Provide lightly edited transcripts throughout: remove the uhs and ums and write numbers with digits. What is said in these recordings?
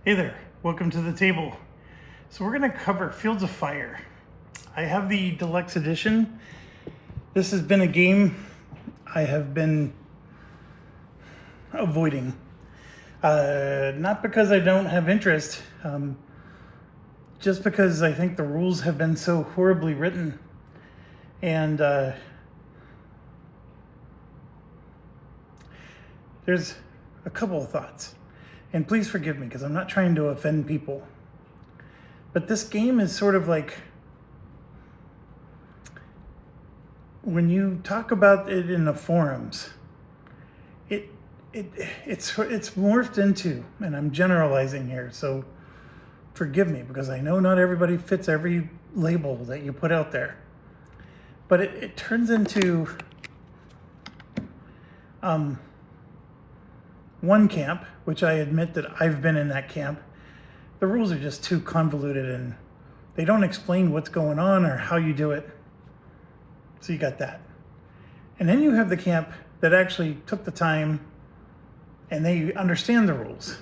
Hey there, welcome to the table. So we're going to cover Fields of Fire. I have the deluxe edition. This has been a game I have been avoiding. Not because I don't have interest, just because I think the rules have been so horribly written. And there's a couple of thoughts. And please forgive me because I'm not trying to offend people. But this game is sort of like, when you talk about it in the forums, it's morphed into, and I'm generalizing here, so forgive me because I know not everybody fits every label that you put out there. But it turns into one camp, which I admit that I've been in that camp. The rules are just too convoluted and they don't explain what's going on or how you do it. So you got that. And then you have the camp that actually took the time and they understand the rules.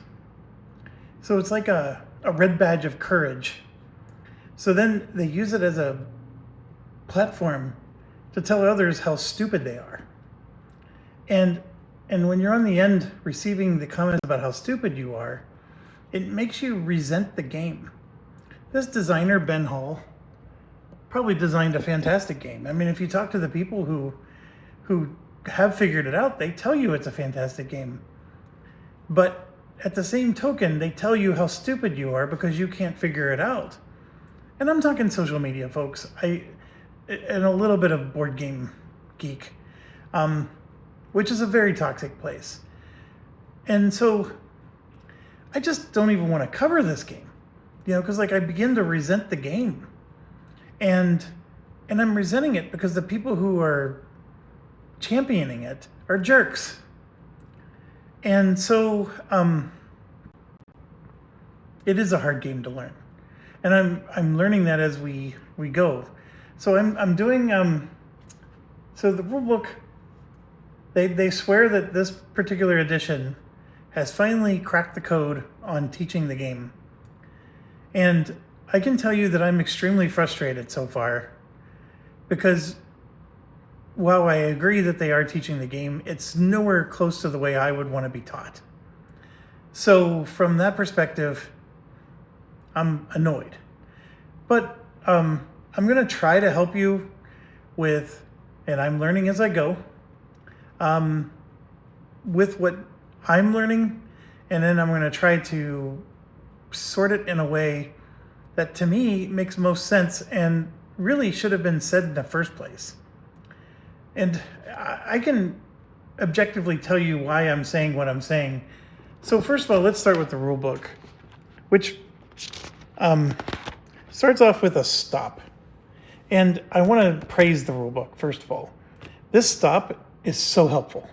So it's like a red badge of courage. So then they use it as a platform to tell others how stupid they are. And when you're on the end receiving the comments about how stupid you are, it makes you resent the game. This designer, Ben Hall, probably designed a fantastic game. I mean, if you talk to the people who have figured it out, they tell you it's a fantastic game. But at the same token, they tell you how stupid you are because you can't figure it out. And I'm talking social media, folks. And a little bit of board game geek. Which is a very toxic place. And so I just don't even want to cover this game, because I begin to resent the game. And I'm resenting it because the people who are championing it are jerks. And so it is a hard game to learn. And I'm learning that as we go. So I'm doing so the rule book. They swear that this particular edition has finally cracked the code on teaching the game. And I can tell you that I'm extremely frustrated so far because while I agree that they are teaching the game, it's nowhere close to the way I would want to be taught. So from that perspective, I'm annoyed. But I'm going to try to help you with, and I'm learning as I go, with what I'm learning, and then I'm going to try to sort it in a way that to me makes most sense and really should have been said in the first place. And I can objectively tell you why I'm saying what I'm saying. So first of all, let's start with the rule book, which starts off with a stop. And I want to praise the rule book, first of all. This stop is so helpful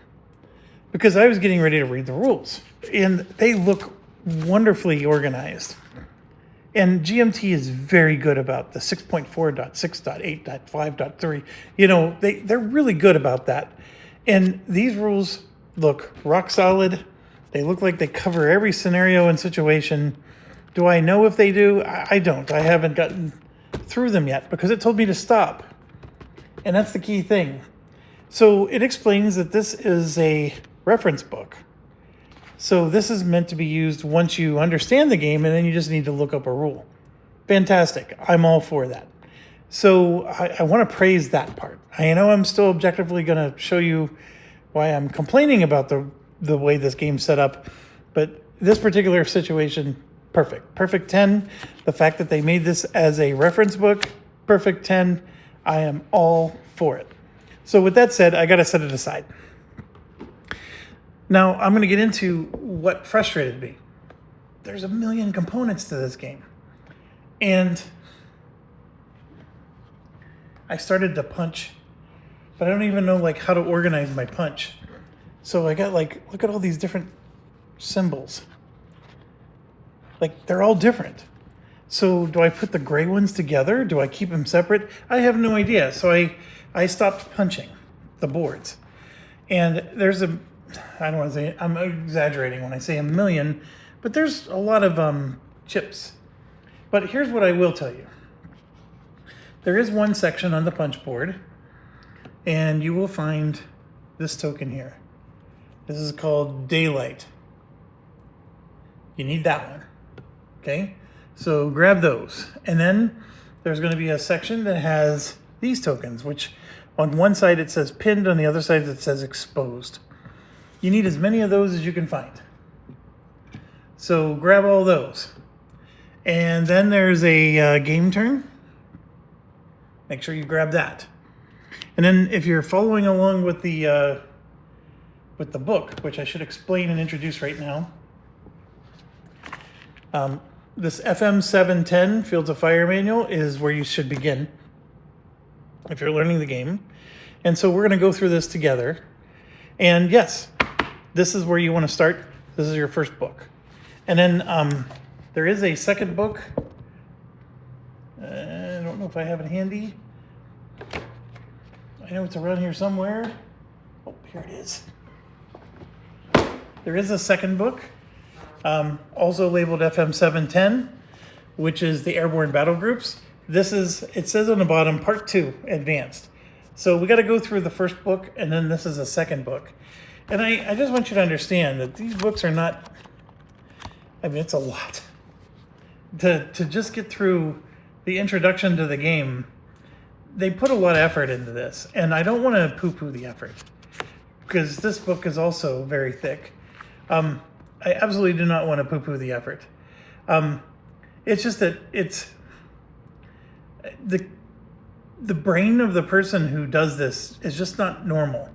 because I was getting ready to read the rules and they look wonderfully organized. And GMT is very good about the 6.4.6.8.5.3. They're really good about that. And these rules look rock solid. They look like they cover every scenario and situation. Do I know if they do? I don't. I haven't gotten through them yet because it told me to stop. And that's the key thing. So it explains that this is a reference book. So this is meant to be used once you understand the game and then you just need to look up a rule. Fantastic. I'm all for that. So I want to praise that part. I know I'm still objectively going to show you why I'm complaining about the way this game's set up, but this particular situation, perfect. Perfect 10. The fact that they made this as a reference book, perfect 10. I am all for it. So with that said, I got to set it aside. Now, I'm going to get into what frustrated me. There's a million components to this game. And I started to punch, but I don't even know how to organize my punch. So I got look at all these different symbols. They're all different. So do I put the gray ones together? Do I keep them separate? I have no idea. So I stopped punching the boards. And there's I don't want to say, I'm exaggerating when I say a million, But there's a lot of chips. But here's what I will tell you. There is one section on the punch board, and you will find this token here. This is called Daylight. You need that one. Okay? So grab those. And then there's going to be a section that has these tokens, which on one side it says pinned, on the other side it says exposed. You need as many of those as you can find. So grab all those. And then there's a game turn. Make sure you grab that. And then if you're following along with the book, which I should explain and introduce right now, this FM 710 Fields of Fire manual is where you should begin if you're learning the game. And so we're going to go through this together. And yes, this is where you want to start. This is your first book. And then there is a second book. I don't know if I have it handy. I know it's around here somewhere. Oh, here it is. There is a second book, also labeled FM 710, which is the Airborne Battle Groups. It says on the bottom, Part 2, Advanced. So we got to go through the first book, and then this is a second book. And I just want you to understand that these books are not, it's a lot. To just get through the introduction to the game, they put a lot of effort into this. And I don't want to poo-poo the effort, because this book is also very thick. I absolutely do not want to poo-poo the effort. It's just that it's the brain of the person who does this is just not normal.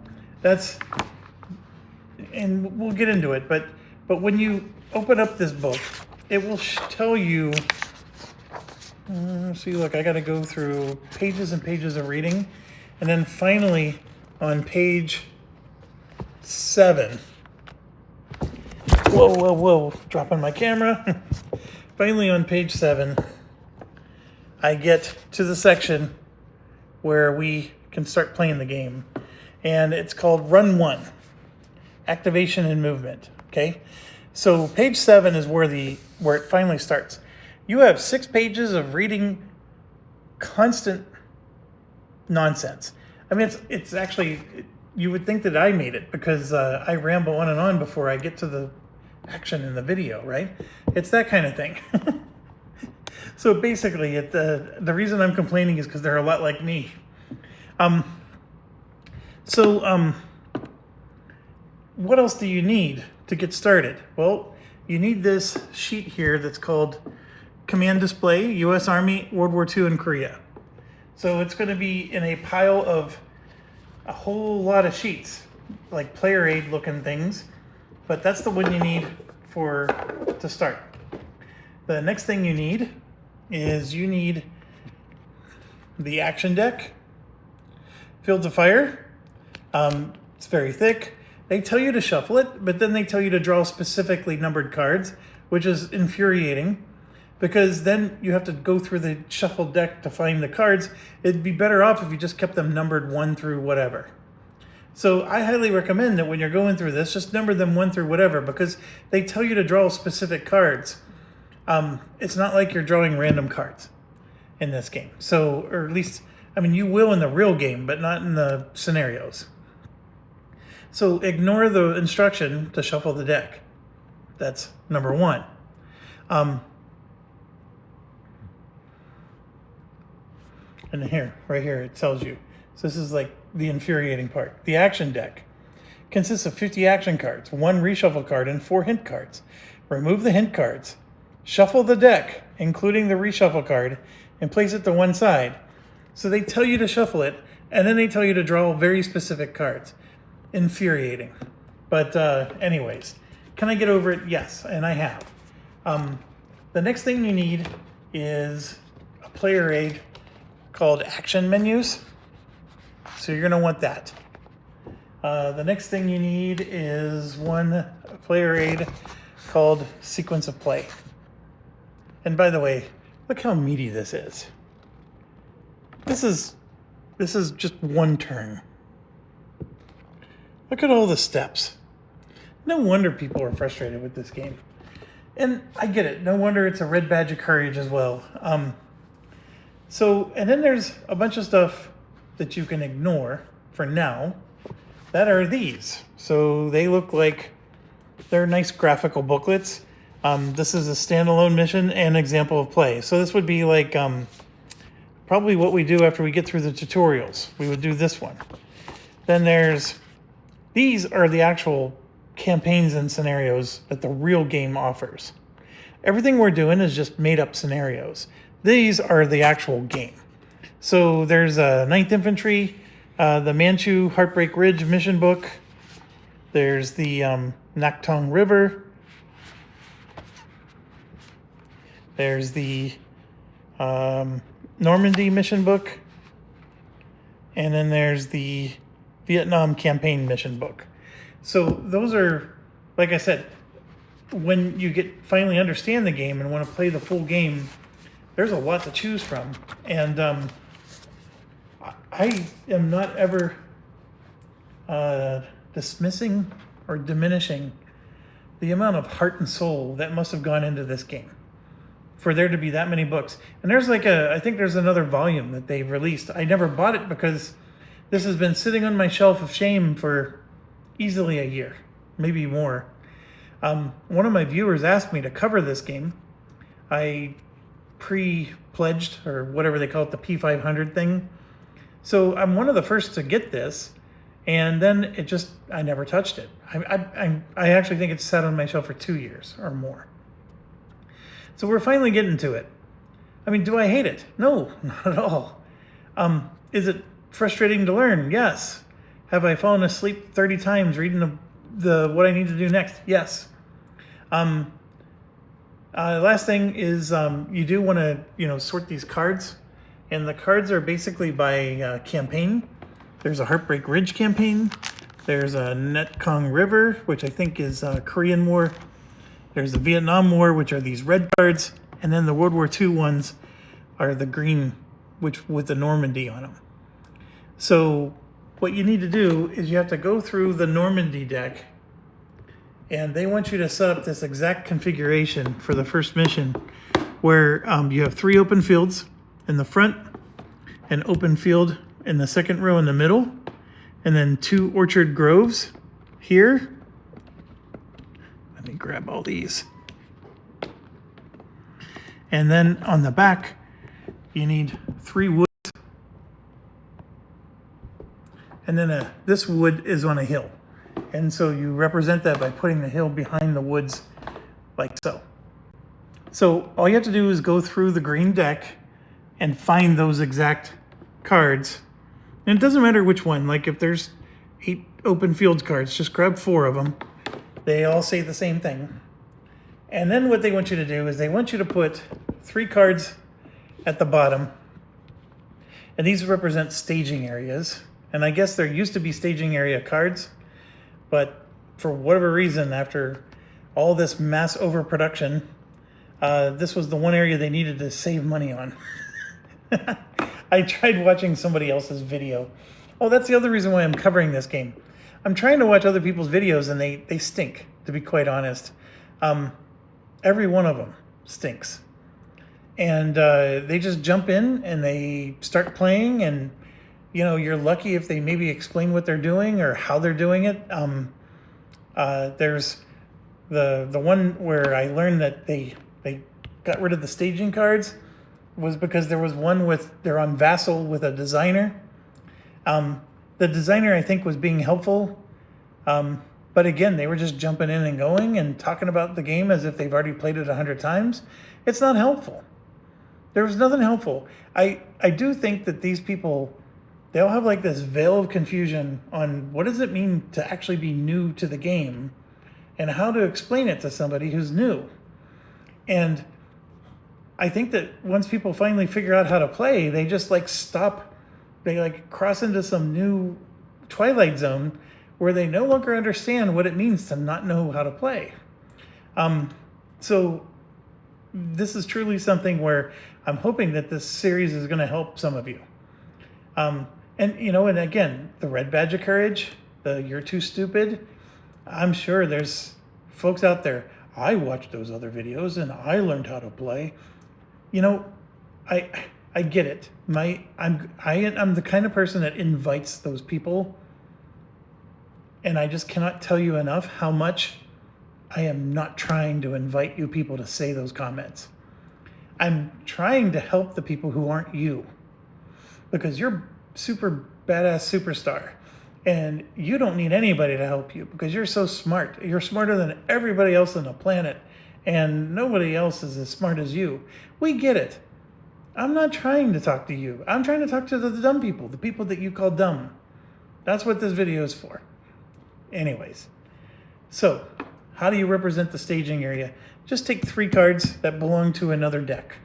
And we'll get into it, but when you open up this book, it will tell you, see, look, I got to go through pages and pages of reading, and then finally on page 7, whoa, dropping my camera. Finally on page 7, I get to the section where we can start playing the game. And it's called Run 1, Activation and Movement, okay? So page 7 is where it finally starts. You have 6 pages of reading constant nonsense. It's actually, you would think that I made it because I ramble on and on before I get to the action in the video, right? It's that kind of thing. So basically, the reason I'm complaining is because they're a lot like me. What else do you need to get started? Well, you need this sheet here that's called Command Display, U.S. Army, World War II and Korea. So it's going to be in a pile of a whole lot of sheets, like player aid looking things, but that's the one you need to start. The next thing you need is the action deck, Fields of Fire. It's very thick. They tell you to shuffle it, but then they tell you to draw specifically numbered cards, which is infuriating because then you have to go through the shuffled deck to find the cards. It'd be better off if you just kept them numbered 1 through whatever. So I highly recommend that when you're going through this, just number them 1 through whatever, because they tell you to draw specific cards. It's not like you're drawing random cards in this game. So, or at least, you will in the real game, but not in the scenarios. So ignore the instruction to shuffle the deck. That's number 1. And right here, it tells you. So this is like the infuriating part. The action deck consists of 50 action cards, 1 reshuffle card, and 4 hint cards. Remove the hint cards. Shuffle the deck, including the reshuffle card, and place it to one side. So they tell you to shuffle it, and then they tell you to draw very specific cards. Infuriating. But anyways, can I get over it? Yes, and I have. The next thing you need is a player aid called Action Menus. So you're going to want that. The next thing you need is one player aid called Sequence of Play. And by the way, look how meaty this is. This is just one turn. Look at all the steps. No wonder people are frustrated with this game. And I get it. No wonder it's a red badge of courage as well. And then there's a bunch of stuff that you can ignore for now that are these. So they look like they're nice graphical booklets. This is a standalone mission and example of play. So this would be like probably what we do after we get through the tutorials. We would do this one. Then these are the actual campaigns and scenarios that the real game offers. Everything we're doing is just made up scenarios. These are the actual game. So there's a 9th Infantry, the Manchu Heartbreak Ridge mission book. There's the Naktong River. There's the Normandy mission book. And then there's the Vietnam campaign mission book. So those are, like I said, when you finally understand the game and want to play the full game, there's a lot to choose from. And I am not ever dismissing or diminishing the amount of heart and soul that must have gone into this game for there to be that many books. And there's I think there's another volume that they've released. I never bought it because this has been sitting on my shelf of shame for easily a year, maybe more. One of my viewers asked me to cover this game. I pre-pledged, or whatever they call it, the P500 thing. So I'm one of the first to get this, and then I never touched it. I actually think it's sat on my shelf for 2 years or more. So we're finally getting to it. I mean, do I hate it? No, not at all. Is it frustrating to learn? Yes. Have I fallen asleep 30 times reading the what I need to do next? Yes. Last thing is you do want to sort these cards, and the cards are basically by campaign. There's a Heartbreak Ridge campaign. There's a Naktong River, which I think is Korean War. There's the Vietnam War, which are these red cards, and then the World War II ones are the green, which with the Normandy on them. So what you need to do is you have to go through the Normandy deck, and they want you to set up this exact configuration for the first mission where you have 3 open fields in the front, an open field in the second row in the middle, and then 2 orchard groves here. Let me grab all these. And then on the back, you need 3 woods. And then this wood is on a hill. And so you represent that by putting the hill behind the woods like so. So all you have to do is go through the green deck and find those exact cards. And it doesn't matter which one. Like if there's 8 open fields cards, just grab 4 of them. They all say the same thing. And then what they want you to do is they want you to put 3 cards at the bottom. And these represent staging areas. And I guess there used to be staging area cards, but for whatever reason, after all this mass overproduction, this was the one area they needed to save money on. I tried watching somebody else's video. Oh, that's the other reason why I'm covering this game. I'm trying to watch other people's videos, and they stink, to be quite honest. Every one of them stinks. And they just jump in, and they start playing, and you're lucky if they maybe explain what they're doing or how they're doing it. There's the one where I learned that they got rid of the staging cards was because there was one they're on Vassal with a designer. The designer, I think, was being helpful. But again, they were just jumping in and going and talking about the game as if they've already played it 100 times. It's not helpful. There was nothing helpful. I do think that these people, they all have like this veil of confusion on what does it mean to actually be new to the game and how to explain it to somebody who's new. And I think that once people finally figure out how to play, they just stop, they cross into some new twilight zone where they no longer understand what it means to not know how to play. So this is truly something where I'm hoping that this series is going to help some of you. And again, the red badge of courage, the you're too stupid. I'm sure there's folks out there. I watched those other videos and I learned how to play. You know, I get it. I'm the kind of person that invites those people, and I just cannot tell you enough how much I am not trying to invite you people to say those comments. I'm trying to help the people who aren't you, because you're super badass superstar and you don't need anybody to help you because you're so smart. You're smarter than everybody else on the planet, and nobody else is as smart as you. We get it. I'm not trying to talk to you. I'm trying to talk to the dumb people, the people that you call dumb. That's what this video is for. Anyways, so how do you represent the staging area? Just take 3 cards that belong to another deck.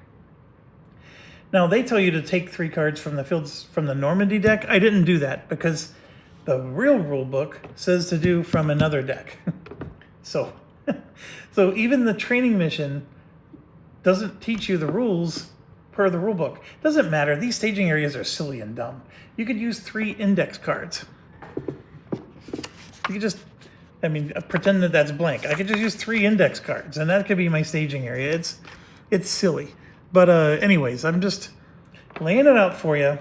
Now, they tell you to take 3 cards from the fields from the Normandy deck. I didn't do that because the real rule book says to do from another deck. So even the training mission doesn't teach you the rules per the rule book. Doesn't matter. These staging areas are silly and dumb. You could use 3 index cards. You could just, pretend that that's blank. I could just use 3 index cards, and that could be my staging area. It's silly. But anyways, I'm just laying it out for you.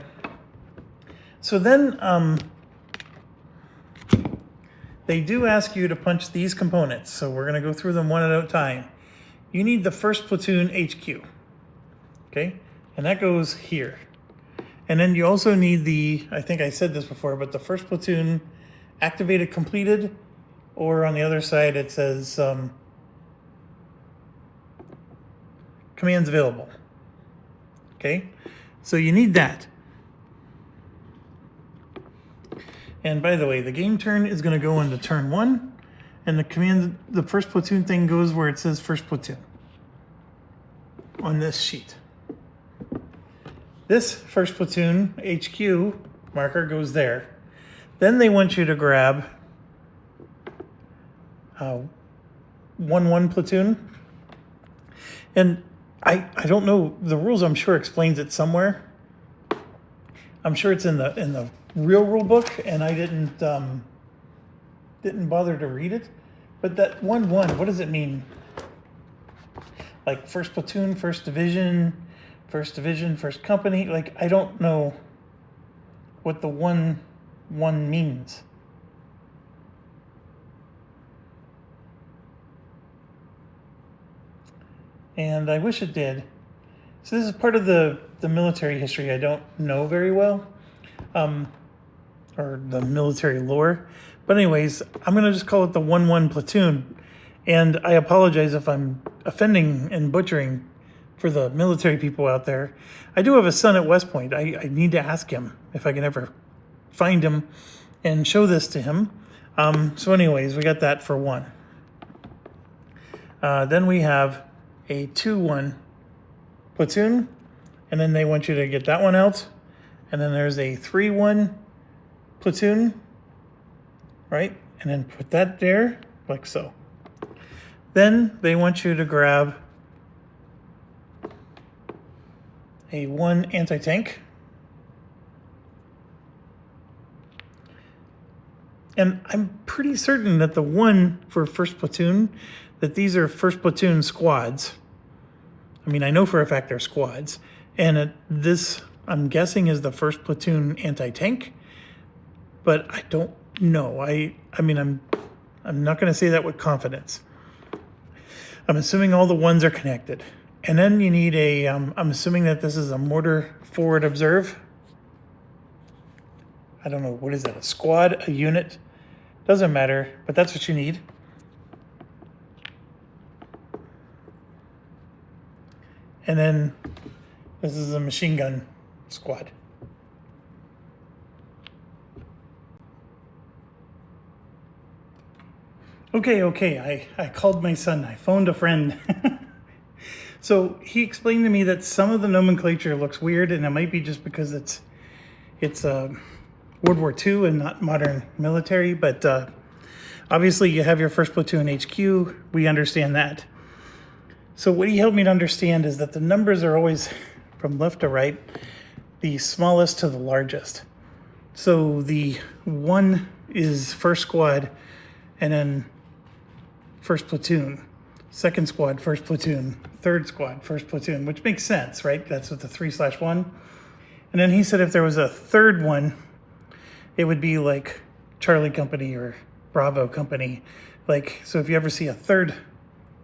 So then they do ask you to punch these components. So we're going to go through them one at a time. You need the first platoon HQ. Okay? And that goes here. And then you also need the, I think I said this before, but the first platoon activated completed, or on the other side it says commands available. Okay, so you need that. And by the way, the game turn is going to go into turn 1, and the first platoon thing goes where it says first platoon on this sheet. This first platoon HQ marker goes there. Then they want you to grab 1-1 platoon. And I don't know the rules. I'm sure explains it somewhere. I'm sure it's in the real rule book, and I didn't bother to read it. But that 1-1, what does it mean? Like first platoon, first division, first company. Like, I don't know what the 1-1 means. And I wish it did. So this is part of the military history I don't know very well, or the military lore. But anyways, I'm going to just call it the 1-1 platoon. And I apologize if I'm offending and butchering for the military people out there. I do have a son at West Point. I need to ask him if I can ever find him and show this to him. So anyways, we got that for 1. Then we have a 2-1 platoon, and then they want you to get that one out. And then there's a 3-1 platoon, right? And then put that there, like so. Then they want you to grab a 1 anti-tank. And I'm pretty certain that the 1 for first platoon, that these are first platoon squads. I mean, I know for a fact they're squads. And this, I'm guessing, is the first platoon anti-tank. But I don't know. I'm not going to say that with confidence. I'm assuming all the 1s are connected. And then you need a, I'm assuming that this is a mortar forward observe. I don't know, what is that, a squad, a unit? Doesn't matter, but that's what you need. And then this is a machine gun squad. Okay, I called my son, I phoned a friend. So he explained to me that some of the nomenclature looks weird, and it might be just because it's World War II and not modern military, but obviously you have your first platoon HQ, we understand that. So what he helped me to understand is that the numbers are always from left to right, the smallest to the largest. So the 1 is first squad, and then first platoon. second squad, first platoon, third squad, first platoon, which makes sense, right? That's what the 3/1. And then he said if there was a third one, it would be like Charlie Company or Bravo Company. Like, so if you ever see a third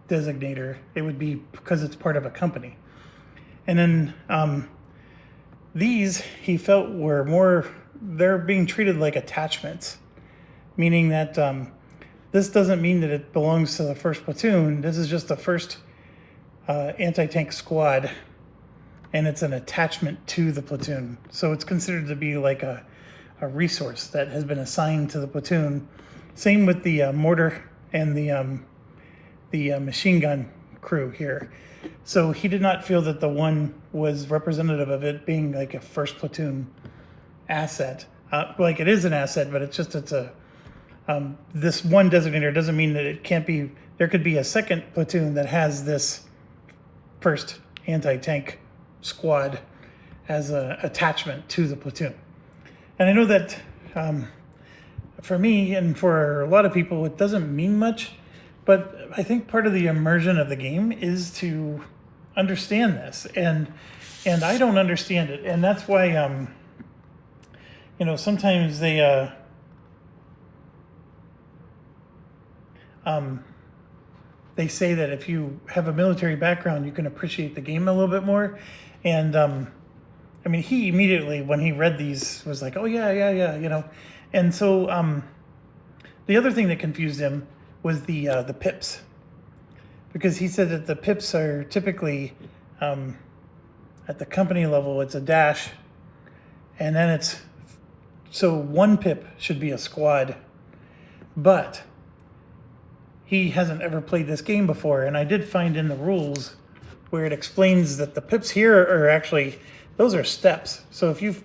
designator, it would be because it's part of a company. And then these, he felt were more, they're being treated like attachments, meaning that this doesn't mean that it belongs to the first platoon. This is just the first anti-tank squad, and it's an attachment to the platoon. So it's considered to be like a resource that has been assigned to the platoon. Same with the mortar and the machine gun crew here. So he did not feel that the one was representative of it being like a first platoon asset. Like it is an asset, but it's a this one designator doesn't mean that it can't be. There could be a second platoon that has this first anti-tank squad as an attachment to the platoon. And I know that for me and for a lot of people, it doesn't mean much, but I think part of the immersion of the game is to understand this, and I don't understand it, and that's why sometimes they say that if you have a military background, you can appreciate the game a little bit more. And I mean, he immediately, when he read these, was like, oh yeah. And so the other thing that confused him was the pips, because he said that the pips are typically at the company level, it's a dash, and then so one pip should be a squad, but he hasn't ever played this game before, and I did find in the rules where it explains that the pips here are actually, those are steps. So if you've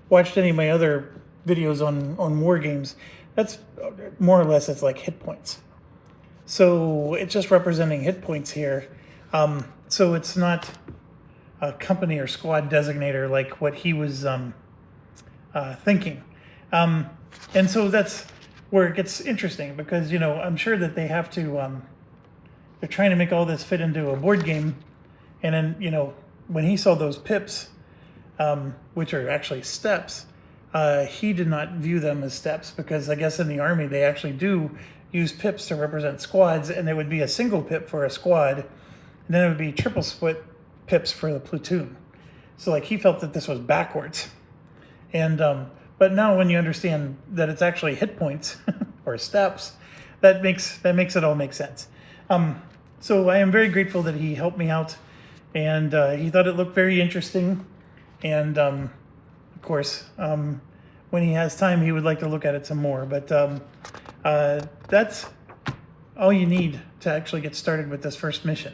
watched any of my other videos on war games, that's more or less, it's like hit points. So it's just representing hit points here. So it's not a company or squad designator like what he was thinking. And so that's where it gets interesting, because, I'm sure that they have to, they're trying to make all this fit into a board game. And then, when he saw those pips, which are actually steps, he did not view them as steps, because I guess in the Army, they actually do use pips to represent squads, and there would be a single pip for a squad, and then it would be triple split pips for the platoon. So like he felt that this was backwards. And, but now when you understand that it's actually hit points or steps, that makes it all make sense. So I am very grateful that he helped me out, and he thought it looked very interesting. And of course, when he has time, he would like to look at it some more. But that's all you need to actually get started with this first mission.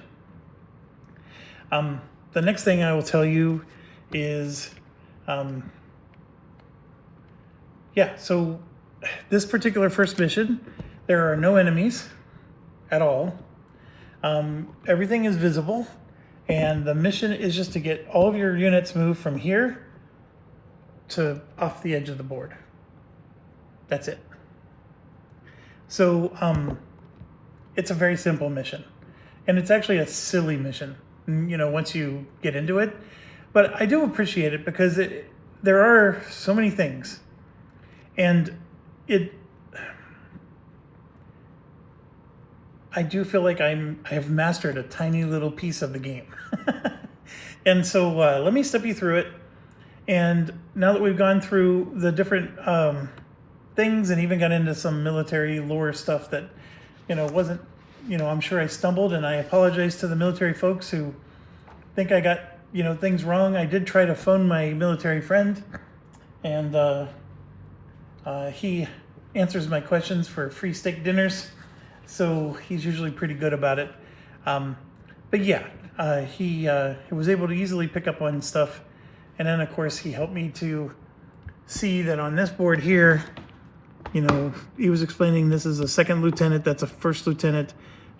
The next thing I will tell you is, so this particular first mission, there are no enemies at all. Everything is visible, and the mission is just to get all of your units moved from here to off the edge of the board. That's it. So it's a very simple mission, and it's actually a silly mission, once you get into it. But I do appreciate it because there are so many things, and I do feel like I have mastered a tiny little piece of the game. And so let me step you through it. And now that we've gone through the different things and even got into some military lore stuff that, wasn't, I'm sure I stumbled, and I apologize to the military folks who think I got, things wrong. I did try to phone my military friend, and he answers my questions for free steak dinners. So he's usually pretty good about it. But yeah, he was able to easily pick up on stuff. And then, of course, he helped me to see that on this board here, he was explaining this is a second lieutenant, that's a first lieutenant,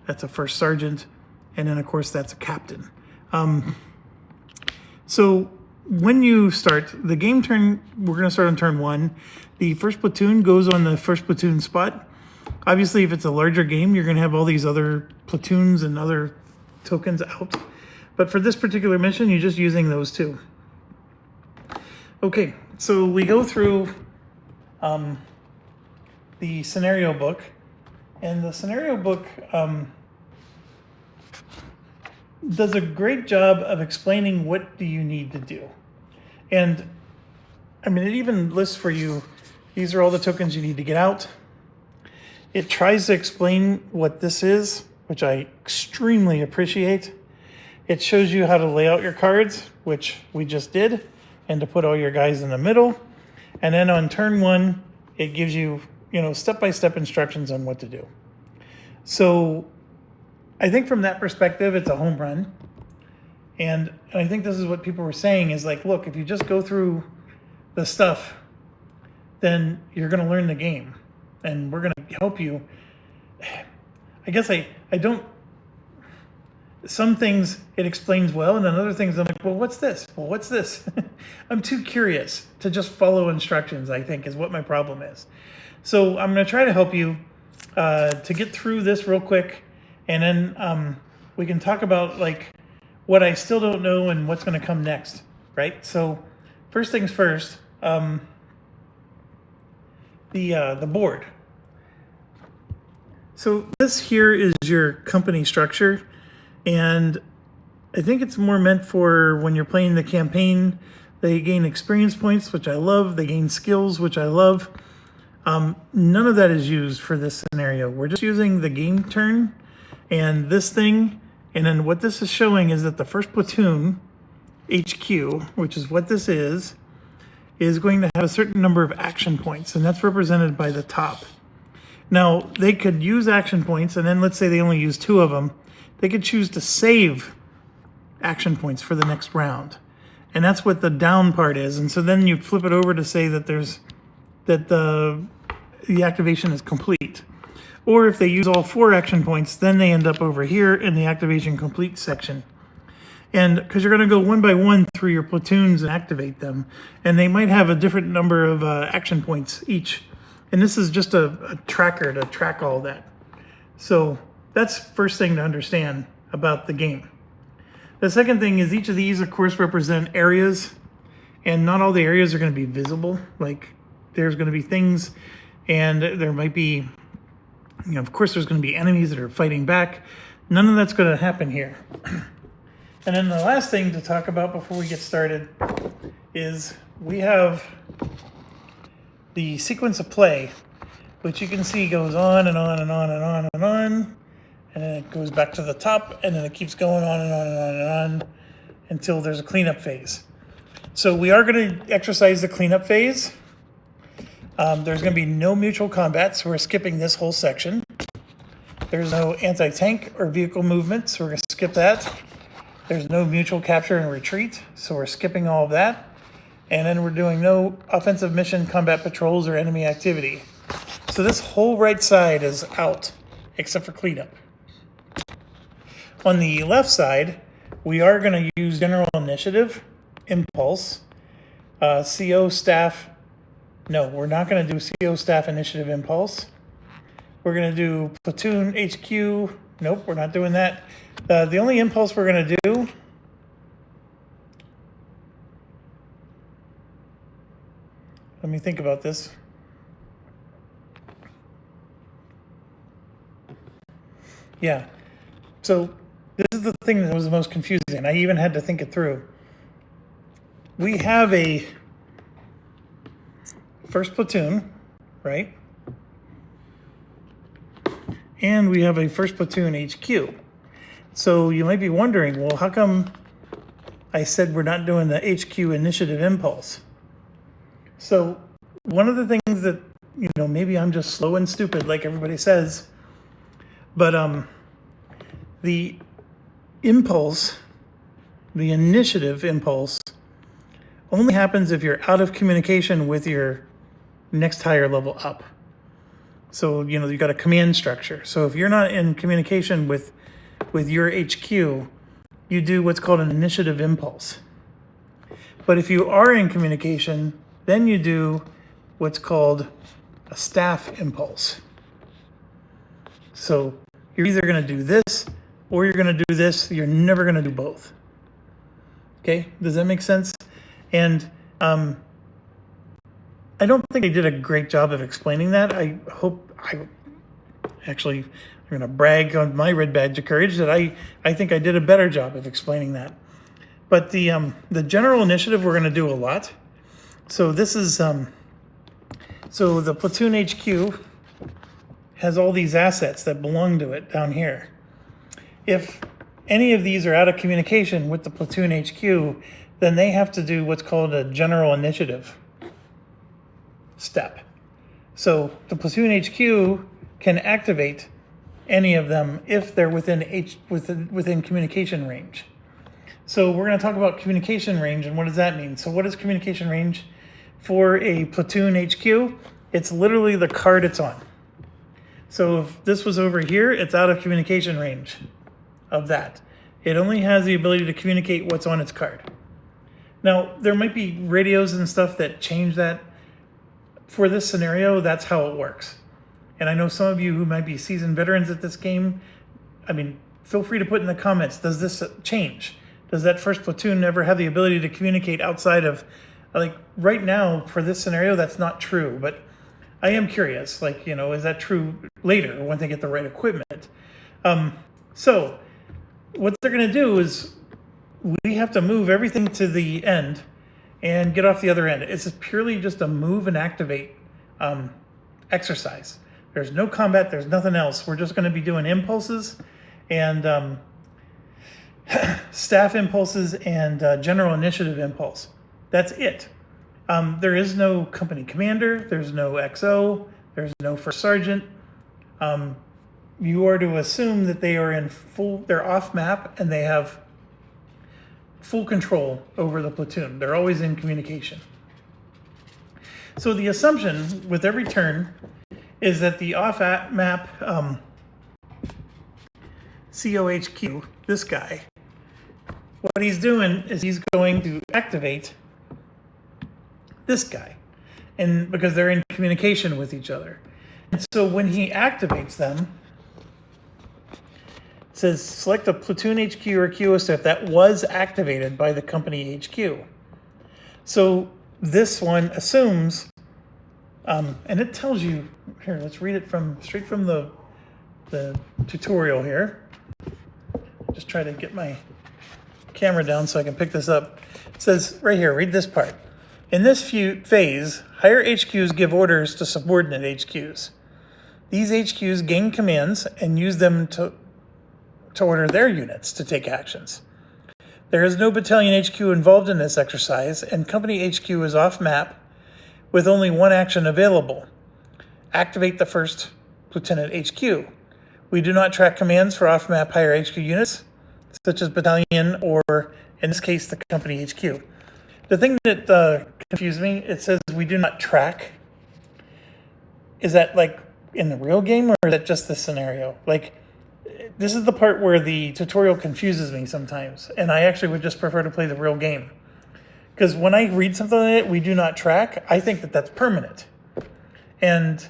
that's a first sergeant, and then, of course, that's a captain. So when you start the game turn, we're going to start on turn 1. The first platoon goes on the first platoon spot. Obviously, if it's a larger game, you're going to have all these other platoons and other tokens out. But for this particular mission, you're just using those two. Okay, so we go through the scenario book. And the scenario book does a great job of explaining what do you need to do. And I mean, it even lists for you, these are all the tokens you need to get out. It tries to explain what this is, which I extremely appreciate. It shows you how to lay out your cards, which we just did, and to put all your guys in the middle. And then on turn one, it gives you, step-by-step instructions on what to do. So I think from that perspective, it's a home run. And I think this is what people were saying is like, look, if you just go through the stuff, then you're going to learn the game. And we're going to help you. I guess I don't, some things it explains well, and then other things I'm like, well, what's this? Well, what's this? I'm too curious to just follow instructions, I think, is what my problem is. So I'm going to try to help you to get through this real quick, and then we can talk about like what I still don't know and what's going to come next, right? So first things first, the board. So this here is your company structure, and I think it's more meant for when you're playing the campaign. They gain experience points, which I love. They gain skills, which I love. None of that is used for this scenario. We're just using the game turn and this thing. And then what this is showing is that the first platoon, HQ, which is what this is going to have a certain number of action points, and that's represented by the top. Now, they could use action points, and then let's say they only use 2 of them. They could choose to save action points for the next round. And that's what the down part is. And so then you flip it over to say that the activation is complete. Or if they use all 4 action points, then they end up over here in the activation complete section. And because you're going to go one by one through your platoons and activate them, and they might have a different number of action points each. And this is just a tracker to track all that. So that's first thing to understand about the game. The second thing is each of these, of course, represent areas, and not all the areas are going to be visible. Like there's going to be things, and there might be, of course, there's going to be enemies that are fighting back. None of that's going to happen here. And then the last thing to talk about before we get started is we have the sequence of play, which you can see goes on and on and on and on and on, and then it goes back to the top, and then it keeps going on and on and on and on until there's a cleanup phase. So we are going to exercise the cleanup phase. There's going to be no mutual combat, so we're skipping this whole section. There's no anti-tank or vehicle movement, so we're going to skip that. There's no mutual capture and retreat, so we're skipping all of that. And then we're doing no offensive mission, combat patrols, or enemy activity. So this whole right side is out, except for cleanup. On the left side, we are going to use General Initiative, Impulse, CO Staff. No, we're not going to do CO Staff Initiative Impulse. We're going to do Platoon HQ. Nope, we're not doing that. The only impulse we're going to do let me think about this. Yeah. So this is the thing that was the most confusing. I even had to think it through. We have a first platoon, right? And we have a first platoon HQ. So you might be wondering, well, how come I said we're not doing the HQ initiative impulse? So one of the things that, maybe I'm just slow and stupid like everybody says, but the impulse, the initiative impulse, only happens if you're out of communication with your next higher level up. So, you've got a command structure. So if you're not in communication with your HQ, you do what's called an initiative impulse. But if you are in communication, then you do what's called a staff impulse. So you're either going to do this or you're going to do this. You're never going to do both. Okay, does that make sense? And I don't think they did a great job of explaining that. I'm going to brag on my red badge of courage that I think I did a better job of explaining that. But the general initiative we're going to do a lot. So this is so the platoon HQ has all these assets that belong to it down here. If any of these are out of communication with the platoon HQ, then they have to do what's called a general initiative step. So the platoon HQ can activate any of them if they're within communication range. So we're going to talk about communication range and what does that mean? So what is communication range for a platoon HQ? It's literally the card it's on. So if this was over here, it's out of communication range of that. It only has the ability to communicate what's on its card. Now, there might be radios and stuff that change that. For this scenario, that's how it works. And I know some of you who might be seasoned veterans at this game, feel free to put in the comments, does this change? Does that first platoon ever have the ability to communicate outside of, right now, for this scenario, that's not true. But I am curious, is that true later when they get the right equipment? So what they're going to do is we have to move everything to the end and get off the other end. It's purely just a move and activate exercise. There's no combat, there's nothing else. We're just going to be doing impulses and staff impulses and general initiative impulse. That's it. There is no company commander, there's no XO, there's no first sergeant. You are to assume that they are they're off map and they have full control over the platoon. They're always in communication. So the assumption with every turn is that the off map COHQ, this guy, what he's doing is he's going to activate this guy, and because they're in communication with each other. And so when he activates them, it says select a platoon HQ or QSF that was activated by the company HQ. So this one assumes, and it tells you, here, let's read it straight from the tutorial here. Just try to get my camera down so I can pick this up. It says right here, read this part. In this phase, higher HQs give orders to subordinate HQs. These HQs gain commands and use them to order their units to take actions. There is no battalion HQ involved in this exercise, and company HQ is off map with only one action available. Activate the first Lieutenant HQ. We do not track commands for off map higher HQ units, such as battalion or, in this case, the company HQ. The thing that confused me, it says we do not track. Is that in the real game, or is that just this scenario? This is the part where the tutorial confuses me sometimes, and I actually would just prefer to play the real game. Because when I read something like that, we do not track, I think that that's permanent. And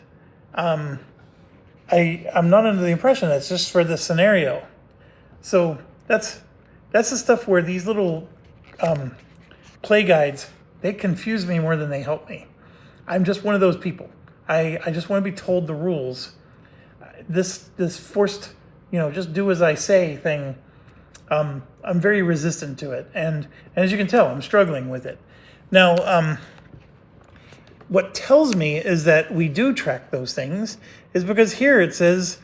I'm not under the impression that's just for this scenario. So that's the stuff where these little play guides, they confuse me more than they help me. I'm just one of those people. I just want to be told the rules. This forced, just do as I say thing, I'm very resistant to it. And as you can tell, I'm struggling with it. Now, what tells me is that we do track those things is because here it says,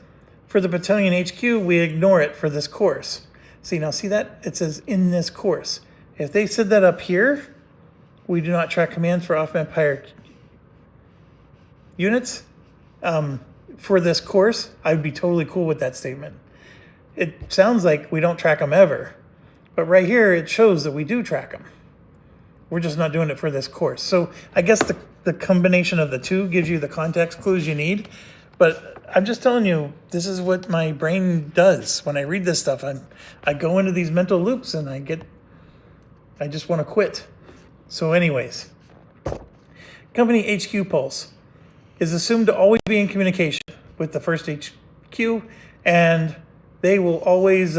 for the battalion HQ, we ignore it for this course. See that? It says in this course. If they said that up here, we do not track commands for off-map higher units for this course, I'd be totally cool with that statement. It sounds like we don't track them ever, but right here it shows that we do track them. We're just not doing it for this course. So I guess the combination of the two gives you the context clues you need, but I'm just telling you, this is what my brain does. When I read this stuff, I go into these mental loops and I just want to quit. So anyways, company HQ pulse is assumed to always be in communication with the first HQ, and they will always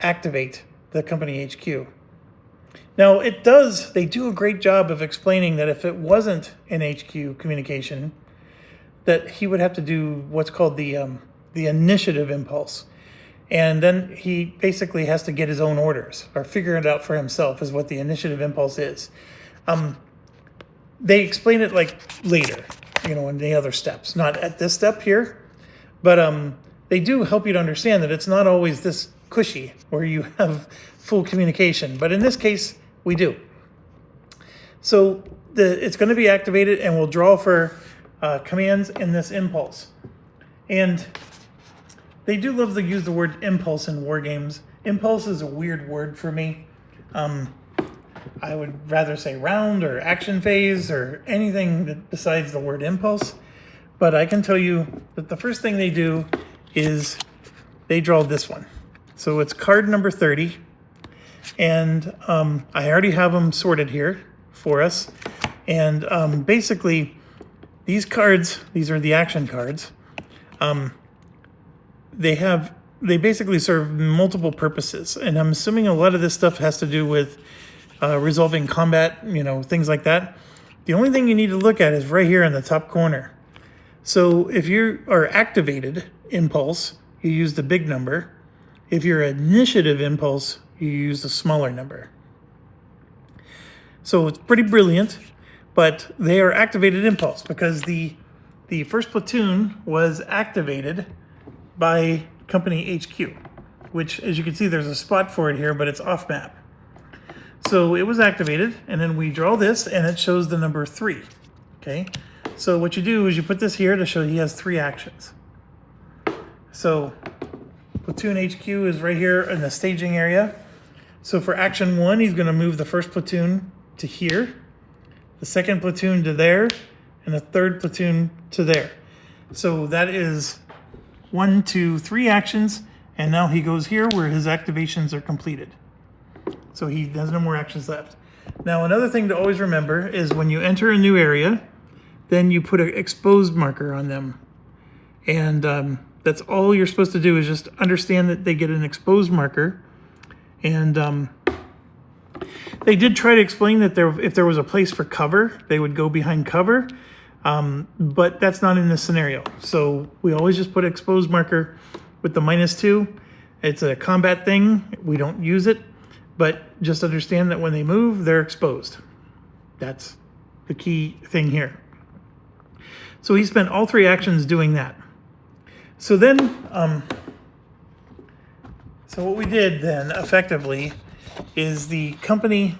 activate the company HQ. Now they do a great job of explaining that if it wasn't an HQ communication, that he would have to do what's called the initiative impulse. And then he basically has to get his own orders or figure it out for himself is what the initiative impulse is. They explain it like later, in the other steps, not at this step here, but they do help you to understand that it's not always this cushy where you have full communication. But in this case, we do. So it's going to be activated and we'll draw for commands in this impulse. And they do love to use the word impulse in war games. Impulse is a weird word for me. I would rather say round or action phase or anything besides the word impulse. But I can tell you that the first thing they do is they draw this one. So it's card number 30. And I already have them sorted here for us. And basically, these cards, these are the action cards. They basically serve multiple purposes. And I'm assuming a lot of this stuff has to do with resolving combat, things like that. The only thing you need to look at is right here in the top corner. So if you are activated impulse, you use the big number. If you're initiative impulse, you use the smaller number. So it's pretty brilliant, but they are activated impulse because the first platoon was activated by company HQ, which, as you can see, there's a spot for it here, but it's off map. So it was activated, and then we draw this, and it shows the number 3. Okay, so what you do is you put this here to show he has 3 actions. So platoon HQ is right here in the staging area. So for action 1, he's going to move the first platoon to here, the second platoon to there, and the third platoon to there. So that is 1, 2, 3 actions, and now he goes here where his activations are completed. So he has no more actions left. Now, another thing to always remember is when you enter a new area, then you put an exposed marker on them. And that's all you're supposed to do is just understand that they get an exposed marker. And they did try to explain that if there was a place for cover, they would go behind cover. But that's not in this scenario. So we always just put exposed marker with the -2. It's a combat thing. We don't use it. But just understand that when they move, they're exposed. That's the key thing here. So he spent all 3 actions doing that. So then, so what we did then effectively is the company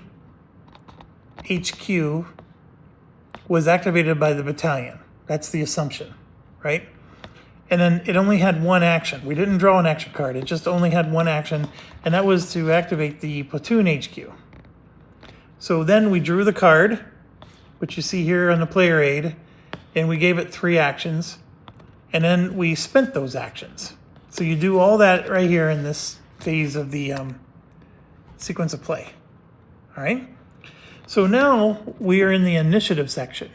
HQ was activated by the battalion. That's the assumption, right? And then it only had 1 action. We didn't draw an action card. It just only had 1 action, and that was to activate the platoon HQ. So then we drew the card, which you see here on the player aid, and we gave it 3 actions, and then we spent those actions. So you do all that right here in this phase of the sequence of play. All right? So now we are in the initiative section.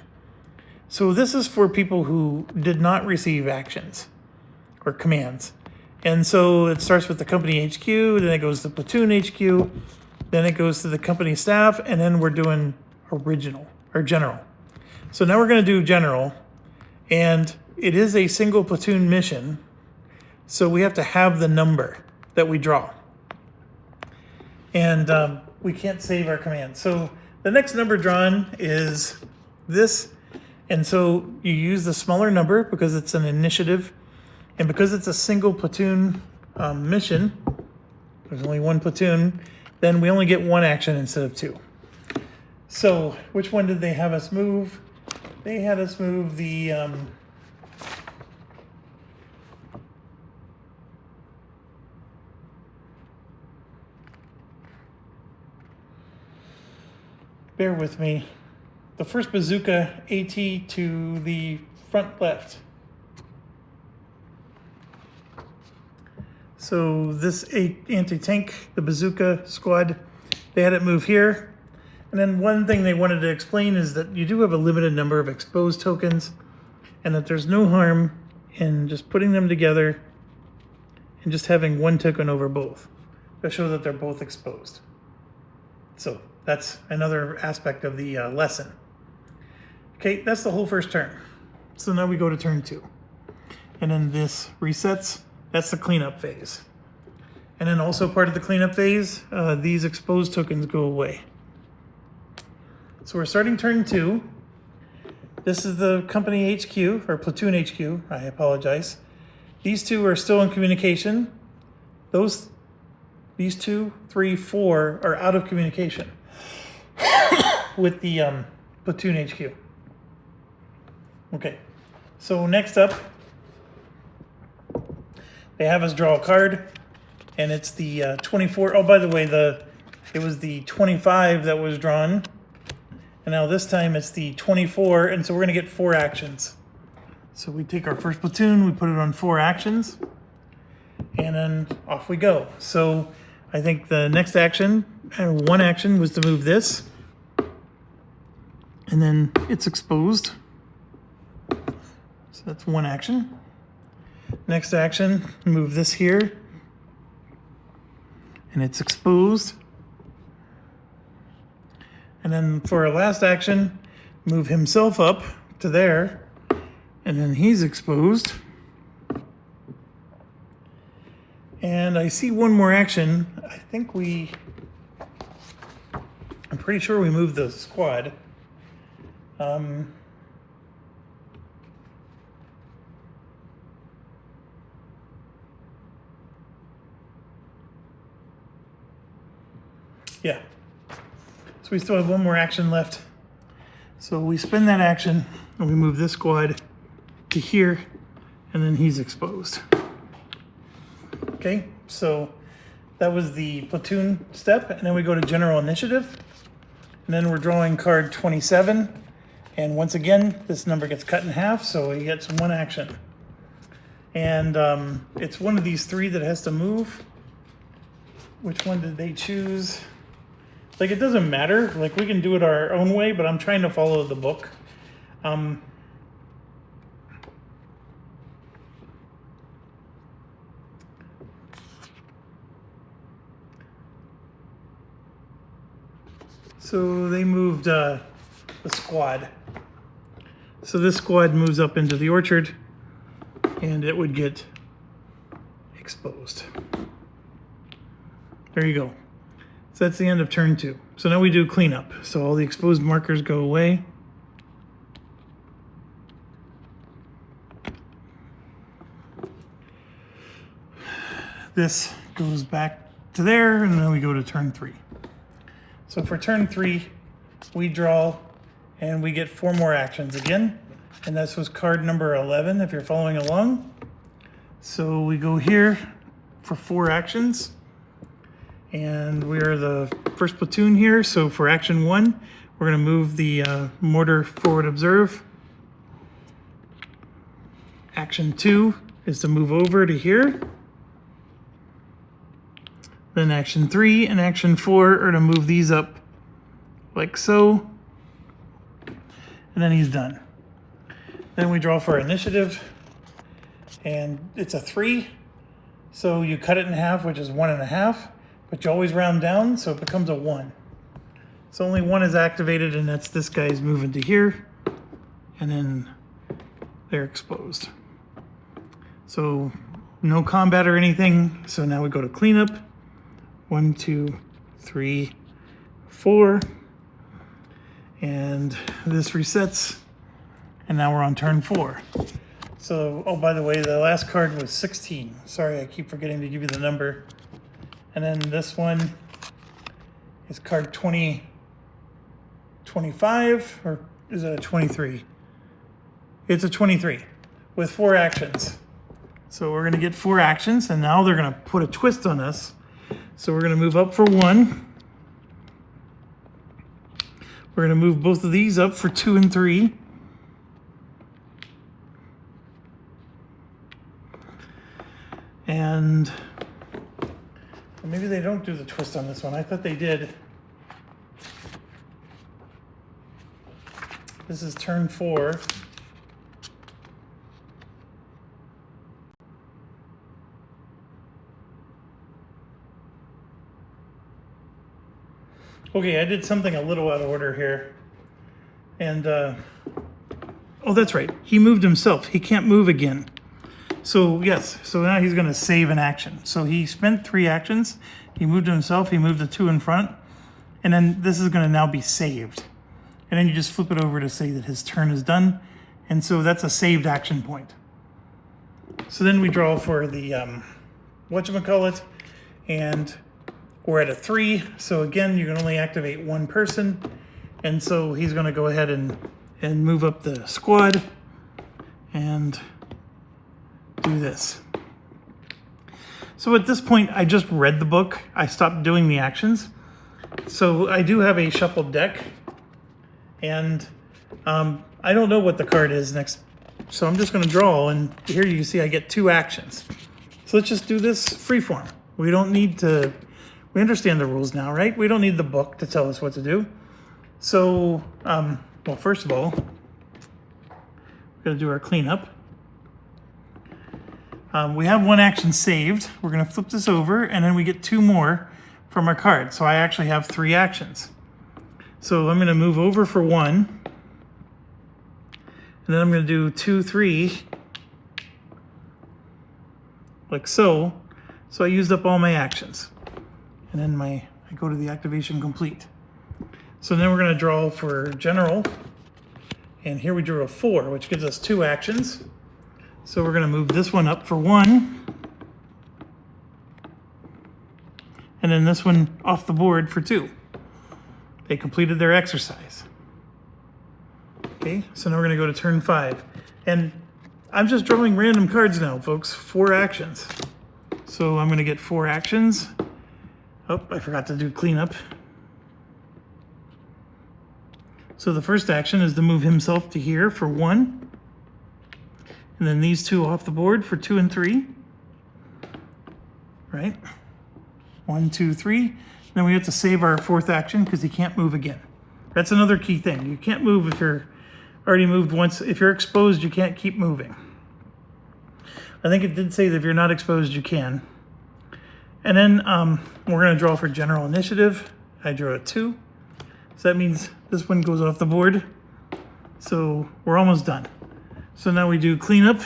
So this is for people who did not receive actions or commands. And so it starts with the company HQ, then it goes to platoon HQ, then it goes to the company staff, and then we're doing original or general. So now we're going to do general, and it is a single platoon mission. So we have to have the number that we draw. And we can't save our command. So the next number drawn is this. And so you use the smaller number because it's an initiative. And because it's a single platoon mission, there's only 1 platoon, then we only get 1 action instead of 2. So which one did they have us move? They had us move the... bear with me. The first bazooka AT to the front left. So this anti-tank, the bazooka squad, they had it move here. And then one thing they wanted to explain is that you do have a limited number of exposed tokens and that there's no harm and just putting them together and just having one token over both to show that they're both exposed. So that's another aspect of the lesson. Okay, that's the whole first turn. So now we go to turn 2. And then this resets. That's the cleanup phase. And then also part of the cleanup phase, these exposed tokens go away. So we're starting turn 2. This is the company HQ, or Platoon HQ, I apologize. These two are still in communication. These 2, 3, 4 are out of communication with the Platoon HQ. Okay, so next up, they have us draw a card, and it's the 24. Oh, by the way, it was the 25 that was drawn, and now this time it's the 24, and so we're gonna get 4 actions. So we take our first platoon, we put it on 4 actions, and then off we go. So I think the next action, one action, was to move this, and then it's exposed. So that's one action. Next action, move this here, and it's exposed. And then for our last action, move himself up to there, and then he's exposed. And I see one more action. I'm pretty sure we moved the squad. Yeah. So we still have one more action left. So we spend that action and we move this squad to here, and then he's exposed. Okay, so that was the platoon step, and then we go to general initiative, and then we're drawing card 27, and once again this number gets cut in half, so he gets one action. And it's one of these 3 that has to move. Which one did they choose? Like, it doesn't matter. Like, we can do it our own way, but I'm trying to follow the book. So they moved the squad. So this squad moves up into the orchard, and it would get exposed. There you go. So that's the end of turn 2. So now we do cleanup. So all the exposed markers go away. This goes back to there, and then we go to turn 3. So for turn 3, we draw, and we get 4 more actions again. And this was card number 11, if you're following along. So we go here for 4 actions. And we are the first platoon here. So for action 1, we're going to move the mortar forward observe. Action 2 is to move over to here. Then action 3 and action 4 are to move these up like so. And then he's done. Then we draw for our initiative. And it's a 3. So you cut it in half, which is 1.5. But you always round down, so it becomes a 1. So only 1 is activated, and that's this guy's moving to here. And then they're exposed. So no combat or anything. So now we go to cleanup. 1, 2, 3, 4. And this resets. And now we're on turn 4. So, oh, by the way, the last card was 16. Sorry, I keep forgetting to give you the number. And then this one is card 25, or is it a 23? It's a 23 with 4 actions. So we're going to get 4 actions, and now they're going to put a twist on us. So we're going to move up for 1. We're going to move both of these up for 2 and 3. And maybe they don't do the twist on this one. I thought they did. This is turn 4. Okay, I did something a little out of order here. And, oh, that's right. He moved himself. He can't move again. So, yes. So now he's going to save an action. So he spent 3 actions. He moved himself. He moved the 2 in front. And then this is going to now be saved. And then you just flip it over to say that his turn is done. And so that's a saved action point. So then we draw for the, whatchamacallit. And we're at a 3. So again, you can only activate 1 person. And so he's going to go ahead and move up the squad and do this. So at this point, I just read the book. I stopped doing the actions. So I do have a shuffled deck. And I don't know what the card is next. So I'm just going to draw. And here you can see I get 2 actions. So let's just do this freeform. We don't need to... We understand the rules now, right? We don't need the book to tell us what to do. So, well, first of all, we're going to do our cleanup. We have 1 action saved. We're going to flip this over, and then we get 2 more from our card. So I actually have 3 actions. So I'm going to move over for 1. And then I'm going to do 2, 3, like so. So I used up all my actions. And then I go to the activation complete. So then we're going to draw for general. And here we drew a 4, which gives us 2 actions. So we're going to move this one up for 1. And then this one off the board for 2. They completed their exercise. Okay, so now we're going to go to turn 5. And I'm just drawing random cards now, folks. 4 actions. So I'm going to get 4 actions. Oh, I forgot to do cleanup. So the first action is to move himself to here for 1. And then these 2 off the board for 2 and 3. Right? 1, 2, 3. Then we have to save our 4th action because he can't move again. That's another key thing. You can't move if you're already moved once. If you're exposed, you can't keep moving. I think it did say that if you're not exposed, you can. And then we're going to draw for general initiative. I drew a 2. So that means this one goes off the board. So we're almost done. So now we do cleanup.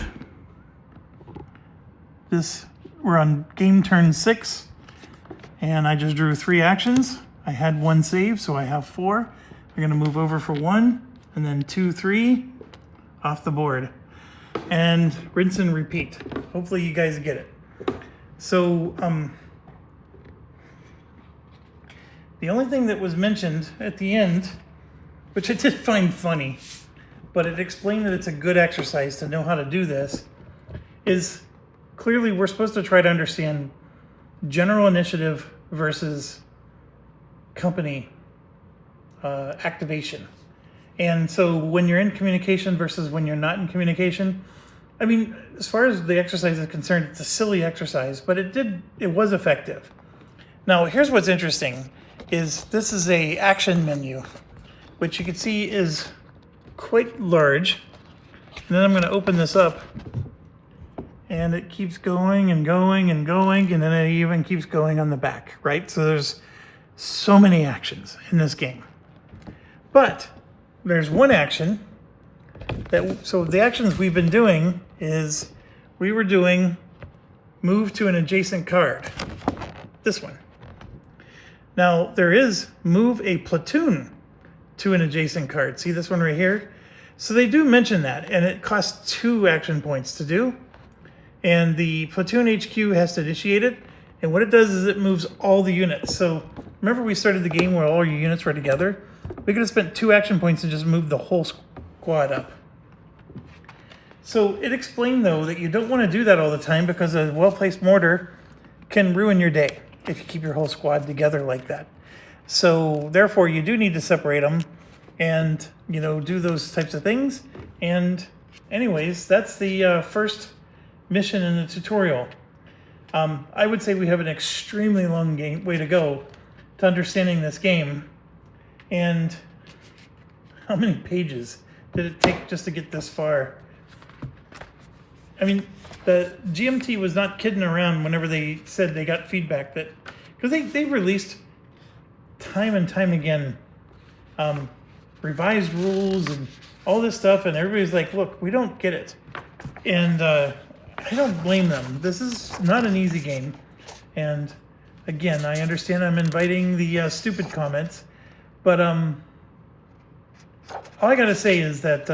We're on game turn 6. And I just drew 3 actions. I had 1 save, so I have 4. I'm going to move over for 1. And then 2, 3 off the board. And rinse and repeat. Hopefully you guys get it. So, the only thing that was mentioned at the end, which I did find funny, but it explained that it's a good exercise to know how to do this, is clearly we're supposed to try to understand general initiative versus company activation. And so when you're in communication versus when you're not in communication, I mean, as far as the exercise is concerned, it's a silly exercise, but it was effective. Now, here's what's interesting, is this is a action menu, which you can see is quite large. And then I'm going to open this up, and it keeps going and going and going, and then it even keeps going on the back, right? So there's so many actions in this game. But there's one action so the actions we've been doing is we were doing move to an adjacent card. This one. Now there is move a platoon to an adjacent card. See this one right here? So they do mention that, and it costs 2 action points to do. And the platoon HQ has to initiate it. And what it does is it moves all the units. So remember we started the game where all your units were together? We could have spent 2 action points to just move the whole squad up. So it explained, though, that you don't want to do that all the time because a well-placed mortar can ruin your day if you keep your whole squad together like that. So therefore, you do need to separate them and, do those types of things. And anyways, that's the first mission in the tutorial. I would say we have an extremely long way to go to understanding this game. And how many pages did it take just to get this far? I mean, the GMT was not kidding around whenever they said they got feedback that, because they released time and time again revised rules and all this stuff, and everybody's like, look, we don't get it. And I don't blame them. This is not an easy game. And again, I understand I'm inviting the stupid comments, but all I gotta say is that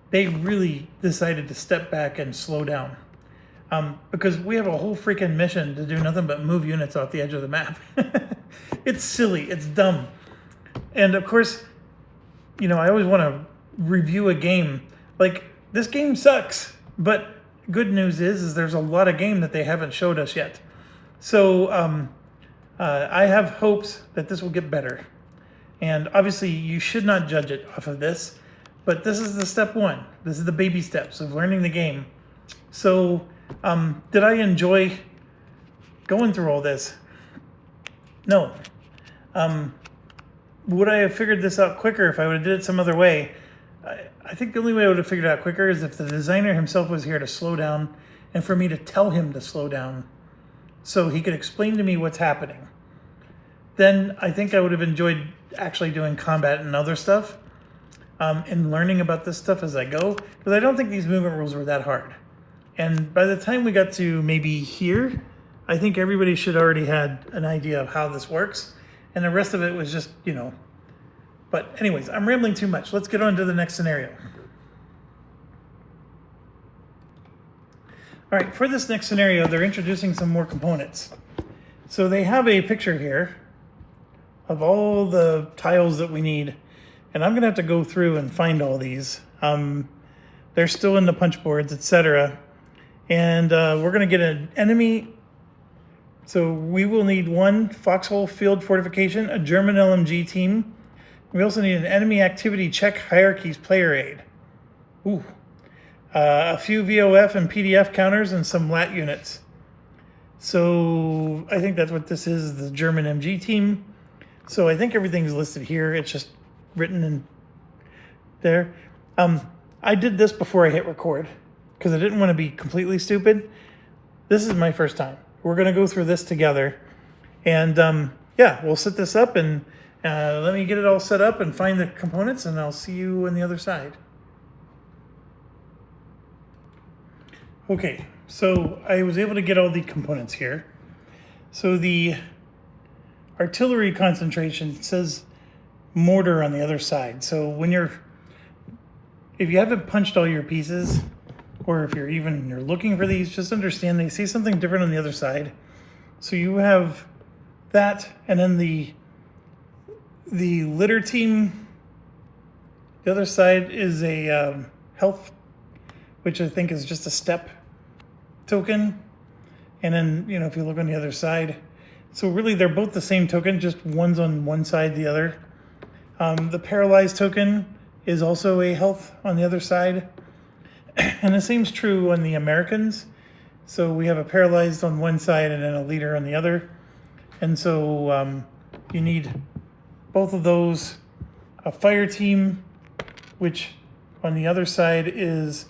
they really decided to step back and slow down. Because we have a whole freaking mission to do nothing but move units off the edge of the map. It's silly, it's dumb. And of course, you know, I always want to review a game. Like, this game sucks, but good news is there's a lot of game that they haven't showed us yet. So I have hopes that this will get better. And obviously, you should not judge it off of this, but this is the step one. This is the baby steps of learning the game. So did I enjoy going through all this? No. Would I have figured this out quicker if I would have did it some other way? I think the only way I would have figured it out quicker is if the designer himself was here to slow down and for me to tell him to slow down so he could explain to me what's happening. Then I think I would have enjoyed actually doing combat and other stuff and learning about this stuff as I go, because I don't think these movement rules were that hard. And by the time we got to maybe here, I think everybody should already had an idea of how this works. And the rest of it was just, you know. But anyways, I'm rambling too much. Let's get on to the next scenario. All right, for this next scenario, they're introducing some more components. So they have a picture here of all the tiles that we need. And I'm going to have to go through and find all these. They're still in the punch boards, etc. And we're going to get an enemy. So we will need one foxhole field fortification, a German LMG team. We also need an enemy activity check hierarchies player aid. Ooh. A few VOF and PDF counters and some LAT units. So I think that's what this is, the German MG team. So I think everything's listed here. It's just written in there. I did this before I hit record because I didn't want to be completely stupid. This is my first time. We're going to go through this together. And yeah, we'll set this up and let me get it all set up and find the components, and I'll see you on the other side. Okay, so I was able to get all the components here. So the artillery concentration says mortar on the other side. So when if you haven't punched all your pieces, or if you're looking for these, just understand they say something different on the other side. So you have that, and then the litter team, the other side is a health, which I think is just a step token. And then, you know, if you look on the other side, so really they're both the same token, just one's on one side, the other. The paralyzed token is also a health on the other side. And the same's true on the Americans. So we have a paralyzed on one side and then a leader on the other. And so you need both of those. A fire team, which on the other side is,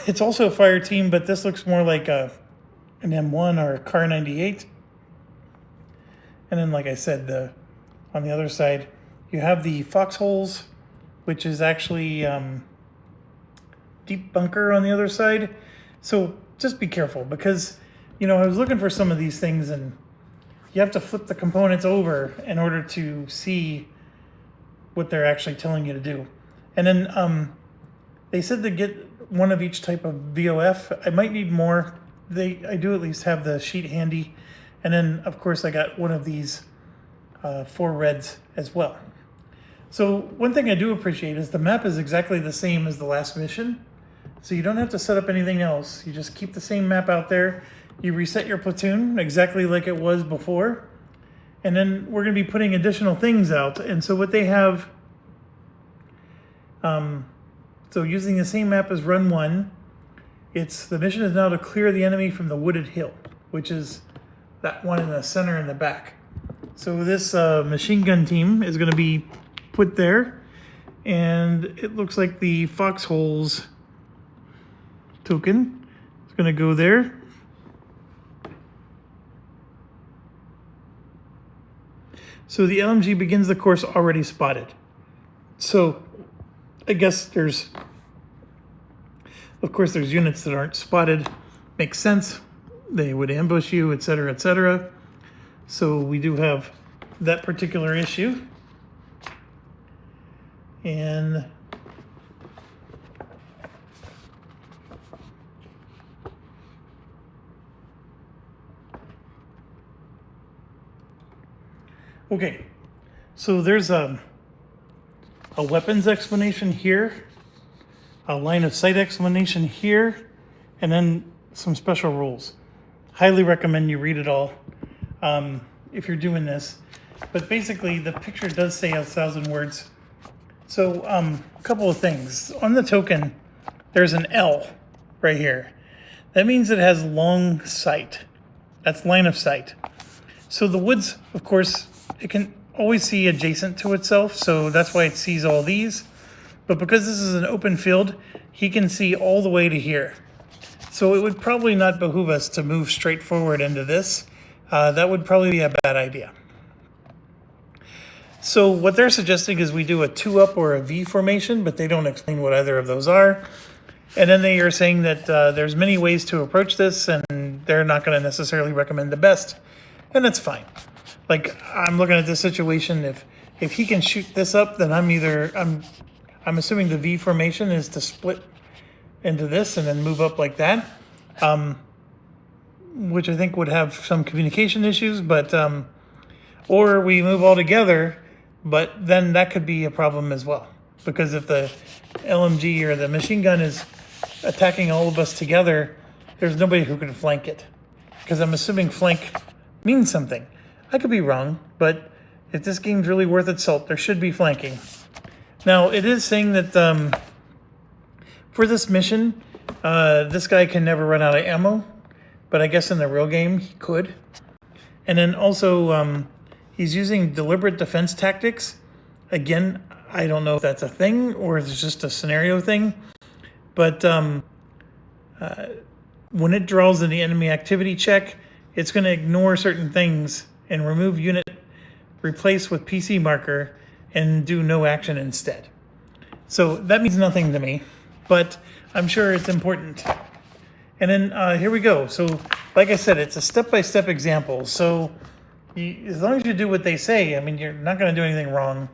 it's also a fire team, but this looks more like an M1 or a Car 98. And then, like I said, on the other side, you have the foxholes, which is actually deep bunker on the other side. So just be careful, because, you know, I was looking for some of these things, and you have to flip the components over in order to see what they're actually telling you to do. And then they said to get one of each type of VOF. I might need more. I do at least have the sheet handy. And then, of course, I got one of these 4 reds as well. So one thing I do appreciate is the map is exactly the same as the last mission. So you don't have to set up anything else. You just keep the same map out there. You reset your platoon exactly like it was before. And then we're going to be putting additional things out. And so what they have, so using the same map as Run 1, the mission is now to clear the enemy from the wooded hill, which is that one in the center in the back. So this machine gun team is going to be put there. And it looks like the foxholes token is going to go there. So the LMG begins the course already spotted. So I guess there's units that aren't spotted. Makes sense. They would ambush you, etc., etc. So we do have that particular issue. And okay, so there's a weapons explanation here, a line of sight explanation here, and then some special rules. Highly recommend you read it all if you're doing this. But basically, the picture does say 1,000 words. So a couple of things. On the token, there's an L right here. That means it has long sight. That's line of sight. So the woods, of course, it can always see adjacent to itself, so that's why it sees all these. But because this is an open field, he can see all the way to here. So it would probably not behoove us to move straight forward into this. That would probably be a bad idea. So what they're suggesting is we do a 2-up or a V formation, but they don't explain what either of those are. And then they are saying that there's many ways to approach this, and they're not going to necessarily recommend the best. And that's fine. Like, I'm looking at this situation, if he can shoot this up, then I'm assuming the V formation is to split into this and then move up like that, which I think would have some communication issues, but or we move all together, but then that could be a problem as well, because if the LMG or the machine gun is attacking all of us together, there's nobody who can flank it, because I'm assuming flank means something. I could be wrong, but if this game's really worth its salt, there should be flanking. Now, it is saying that for this mission, this guy can never run out of ammo, but I guess in the real game, he could. And then also, he's using deliberate defense tactics. Again, I don't know if that's a thing or it's just a scenario thing, but when it draws in the enemy activity check, it's going to ignore certain things and remove unit, replace with PC marker, and do no action instead. So that means nothing to me, but I'm sure it's important. And then here we go. So like I said, it's a step-by-step example. So as long as you do what they say, I mean, you're not going to do anything wrong.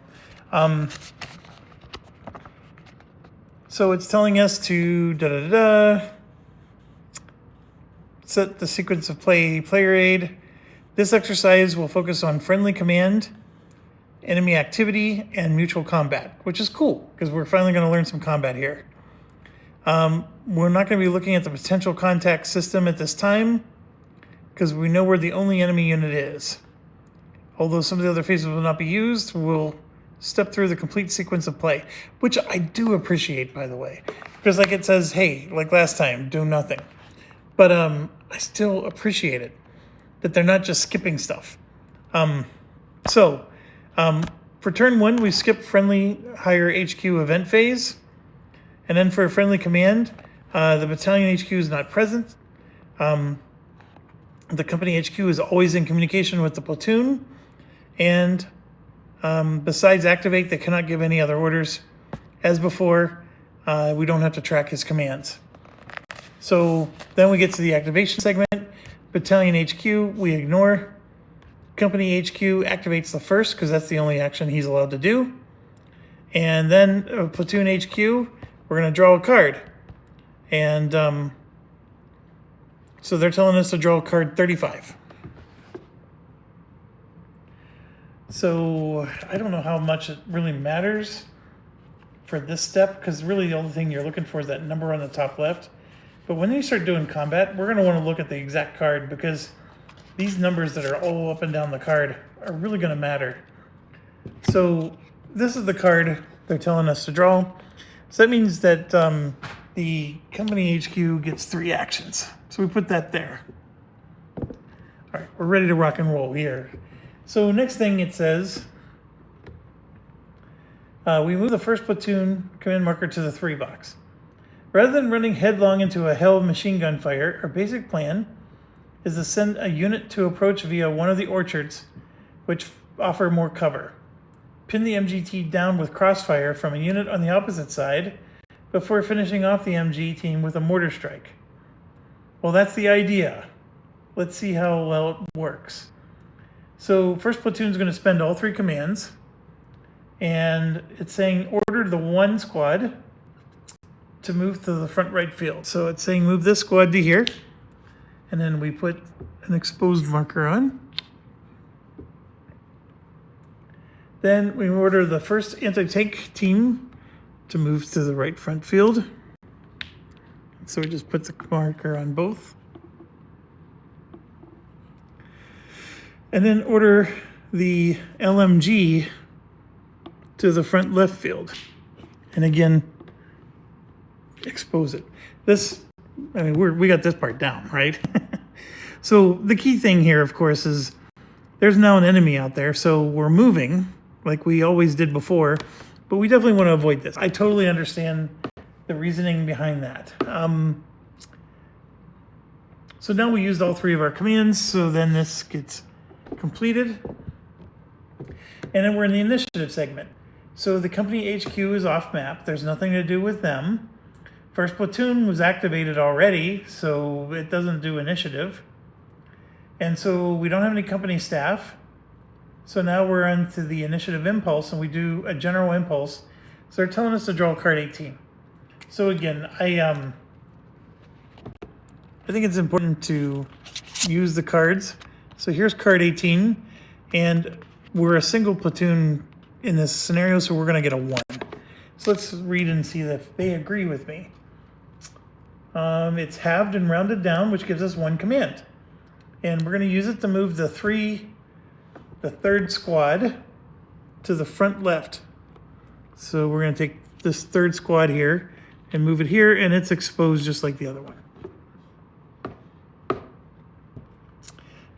So it's telling us to set the sequence of player aid. This exercise will focus on friendly command, enemy activity, and mutual combat, which is cool because we're finally going to learn some combat here. We're not going to be looking at the potential contact system at this time because we know where the only enemy unit is. Although some of the other phases will not be used, we'll step through the complete sequence of play, which I do appreciate, by the way, because like it says, hey, like last time, do nothing. But I still appreciate it that they're not just skipping stuff. For turn 1, we skip friendly higher HQ event phase. And then for a friendly command, the battalion HQ is not present. The company HQ is always in communication with the platoon. And besides activate, they cannot give any other orders. As before, we don't have to track his commands. So then we get to the activation segment. Battalion HQ, we ignore. Company HQ activates the first because that's the only action he's allowed to do. And then platoon HQ, we're going to draw a card. And so they're telling us to draw card 35. So I don't know how much it really matters for this step, because really the only thing you're looking for is that number on the top left. But when you start doing combat, we're going to want to look at the exact card, because these numbers that are all up and down the card are really going to matter. So this is the card they're telling us to draw. So that means that the company HQ gets 3 actions. So we put that there. All right, we're ready to rock and roll here. So next thing it says, we move the first platoon command marker to the 3 box. Rather than running headlong into a hell of machine gun fire, our basic plan is to send a unit to approach via one of the orchards, which offer more cover. Pin the MG down with crossfire from a unit on the opposite side before finishing off the MG team with a mortar strike. Well, that's the idea. Let's see how well it works. So first platoon is going to spend all 3 commands, and it's saying order the 1 squad to move to the front right field. So it's saying move this squad to here, and then we put an exposed marker on. Then we order the first anti-tank team to move to the right front field. So we just put the marker on both. And then order the LMG to the front left field. And again, expose it. We got this part down, right? So the key thing here, of course, is there's now an enemy out there. So we're moving like we always did before, but we definitely want to avoid this. I totally understand the reasoning behind that. So now we used all 3 of our commands, so then this gets completed. And then we're in the initiative segment. So the company HQ is off map. There's nothing to do with them. First platoon was activated already, so it doesn't do initiative. And so we don't have any company staff. So now we're into the initiative impulse, and we do a general impulse. So they're telling us to draw card 18. So again, I think it's important to use the cards. So here's card 18, and we're a single platoon in this scenario, so we're going to get a 1. So let's read and see if they agree with me. It's halved and rounded down, which gives us 1 command. And we're going to use it to move the 3rd squad to the front left. So we're going to take this 3rd squad here and move it here, and it's exposed just like the other one.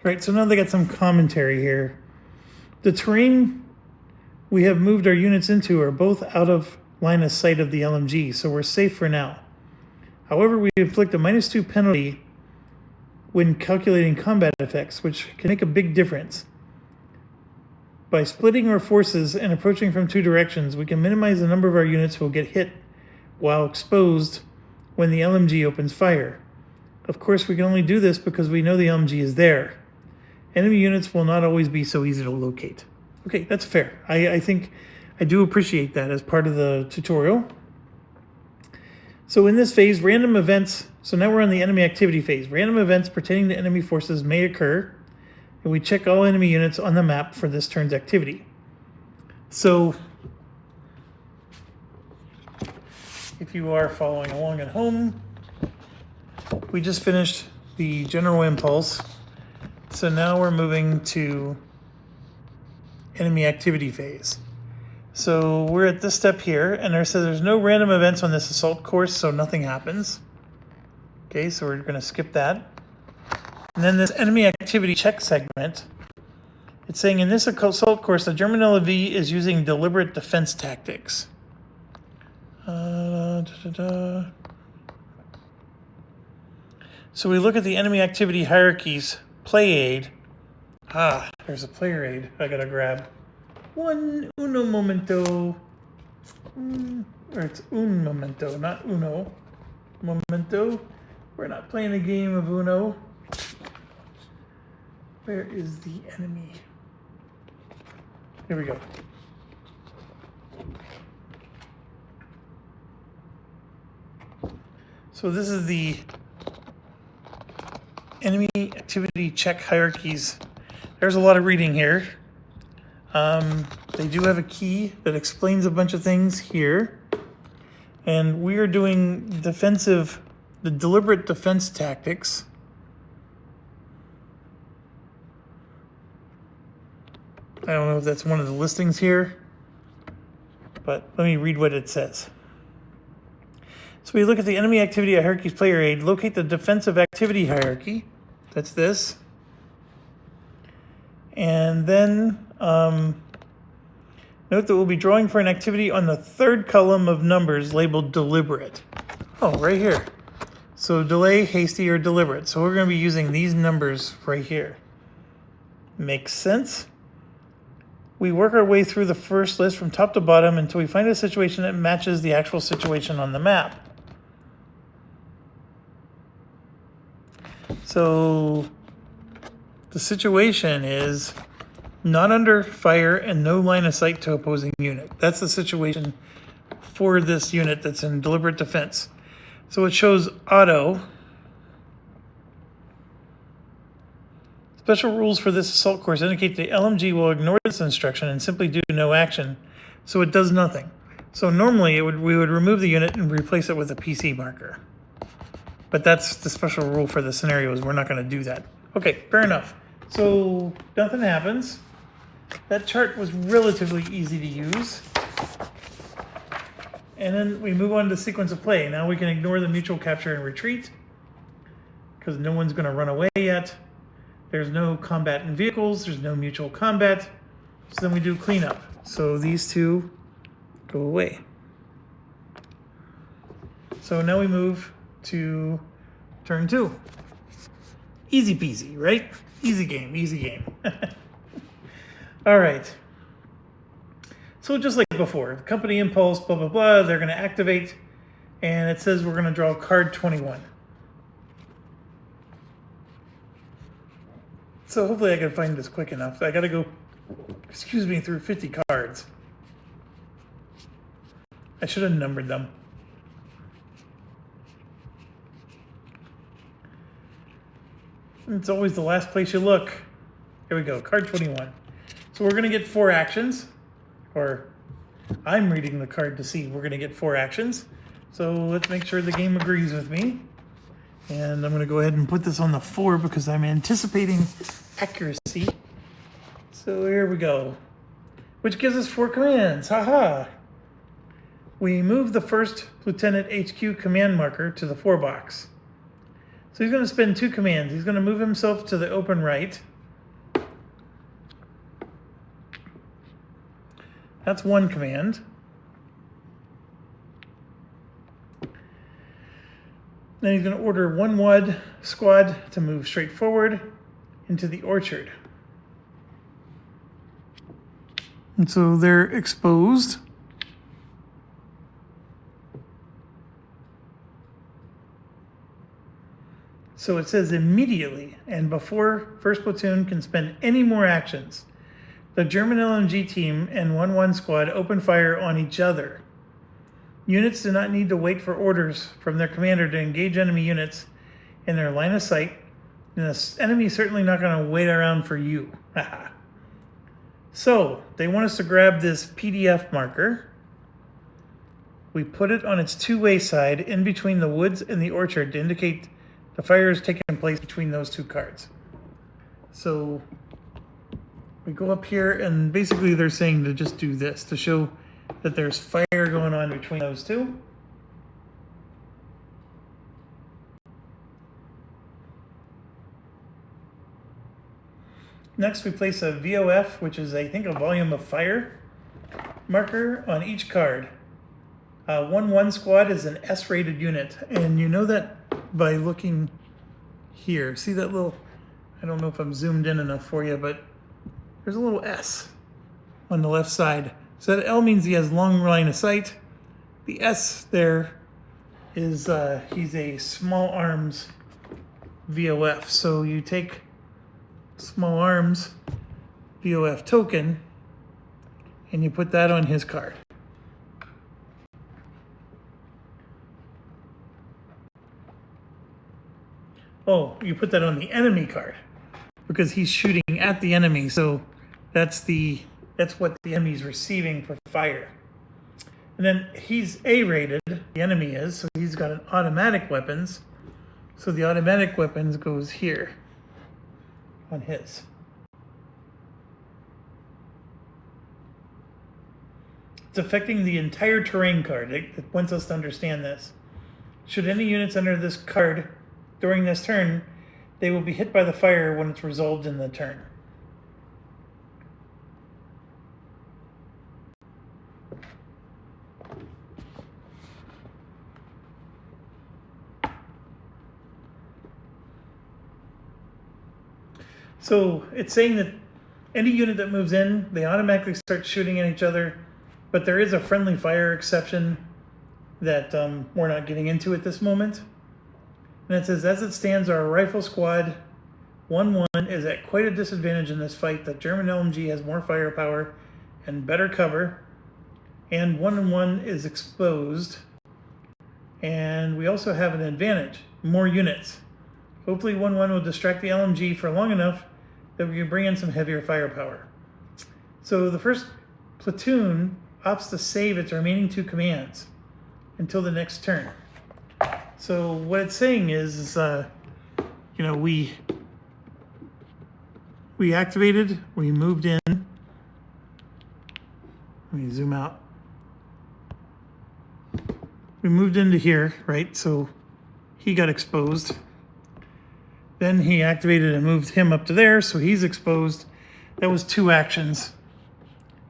Right, so now they got some commentary here. The terrain we have moved our units into are both out of line of sight of the LMG, so we're safe for now. However, we inflict a -2 penalty when calculating combat effects, which can make a big difference. By splitting our forces and approaching from 2 directions, we can minimize the number of our units who will get hit while exposed when the LMG opens fire. Of course, we can only do this because we know the LMG is there. Enemy units will not always be so easy to locate. Okay, that's fair. I think I do appreciate that as part of the tutorial. So in this phase, random events, so now we're on the enemy activity phase. Random events pertaining to enemy forces may occur, and we check all enemy units on the map for this turn's activity. So if you are following along at home, we just finished the general impulse. So now we're moving to enemy activity phase. So we're at this step here, and there says there's no random events on this assault course, so nothing happens. Okay, so we're going to skip that. And then this enemy activity check segment, it's saying in this assault course, the German LV is using deliberate defense tactics. So we look at the enemy activity hierarchies play aid. There's a player aid I gotta grab. Uno momento. Or it's un momento, not uno. Momento. We're not playing a game of Uno. Where is the enemy? Here we go. So this is the enemy activity check hierarchies. There's a lot of reading here. They do have a key that explains a bunch of things here. And we are doing the deliberate defense tactics. I don't know if that's one of the listings here, but let me read what it says. So we look at the enemy activity hierarchies player aid, locate the defensive activity hierarchy. That's this. And then note that we'll be drawing for an activity on the 3rd column of numbers labeled deliberate. Oh, right here. So delay, hasty, or deliberate. So we're going to be using these numbers right here. Makes sense. We work our way through the first list from top to bottom until we find a situation that matches the actual situation on the map. So the situation is not under fire and no line of sight to opposing unit. That's the situation for this unit that's in deliberate defense. So it shows auto. Special rules for this assault course indicate the LMG will ignore this instruction and simply do no action, so it does nothing. So normally we would remove the unit and replace it with a PC marker. But that's the special rule for the scenario, is we're not going to do that. Okay, fair enough. So nothing happens. That chart was relatively easy to use. And then we move on to sequence of play. Now we can ignore the mutual capture and retreat because no one's going to run away yet. There's no combat in vehicles. There's no mutual combat. So then we do cleanup. So these two go away. So now we move to turn 2. Easy peasy, right? Easy game, easy game. All right. So just like before, company impulse, blah, blah, blah, they're going to activate. And it says we're going to draw card 21. So hopefully I can find this quick enough. I got to go, through 50 cards. I should have numbered them. It's always the last place you look. Here we go, card 21. So we're going to get 4 actions, or I'm reading the card to see we're going to get 4 actions. So let's make sure the game agrees with me. And I'm going to go ahead and put this on the 4 because I'm anticipating accuracy. So here we go. Which gives us 4 commands. Haha. We move the first Lieutenant HQ command marker to the 4 box. So he's going to spend 2 commands. He's going to move himself to the open right. That's 1 command. Then he's going to order 1 WUD squad to move straight forward into the orchard. And so they're exposed. So it says immediately and before first platoon can spend any more actions, the German LMG team and 1-1 squad open fire on each other. Units do not need to wait for orders from their commander to engage enemy units in their line of sight, and the enemy is certainly not going to wait around for you. So they want us to grab this PDF marker. We put it on its 2-way side in between the woods and the orchard to indicate the fire is taking place between those 2 cards. So we go up here, and basically they're saying to just do this to show that there's fire going on between those 2. Next, we place a VOF, which is, I think, a volume of fire marker on each card. 1-1 squad is an S-rated unit, and you know that by looking here. See that little, I don't know if I'm zoomed in enough for you, but there's a little S on the left side. So that L means he has long line of sight. The S there is he's a small arms VOF. So you take small arms VOF token and you put that on his card. Oh, you put that on the enemy card because he's shooting at the enemy. So that's what the enemy's receiving for fire. And then he's A-rated, the enemy is, so he's got an automatic weapons. So the automatic weapons goes here on his. It's affecting the entire terrain card. It wants us to understand this. Should any units enter this card during this turn, they will be hit by the fire when it's resolved in the turn. So it's saying that any unit that moves in, they automatically start shooting at each other, but there is a friendly fire exception that we're not getting into at this moment. And it says, as it stands, our rifle squad 1-1 is at quite a disadvantage in this fight. The German LMG has more firepower and better cover, and 1-1 is exposed. And we also have an advantage, more units. Hopefully 1-1 will distract the LMG for long enough that we can bring in some heavier firepower. So the first platoon opts to save its remaining 2 commands until the next turn. So what it's saying is we activated, we moved in. Let me zoom out. We moved into here, right? So he got exposed. Then he activated and moved him up to there, so he's exposed. That was 2 actions.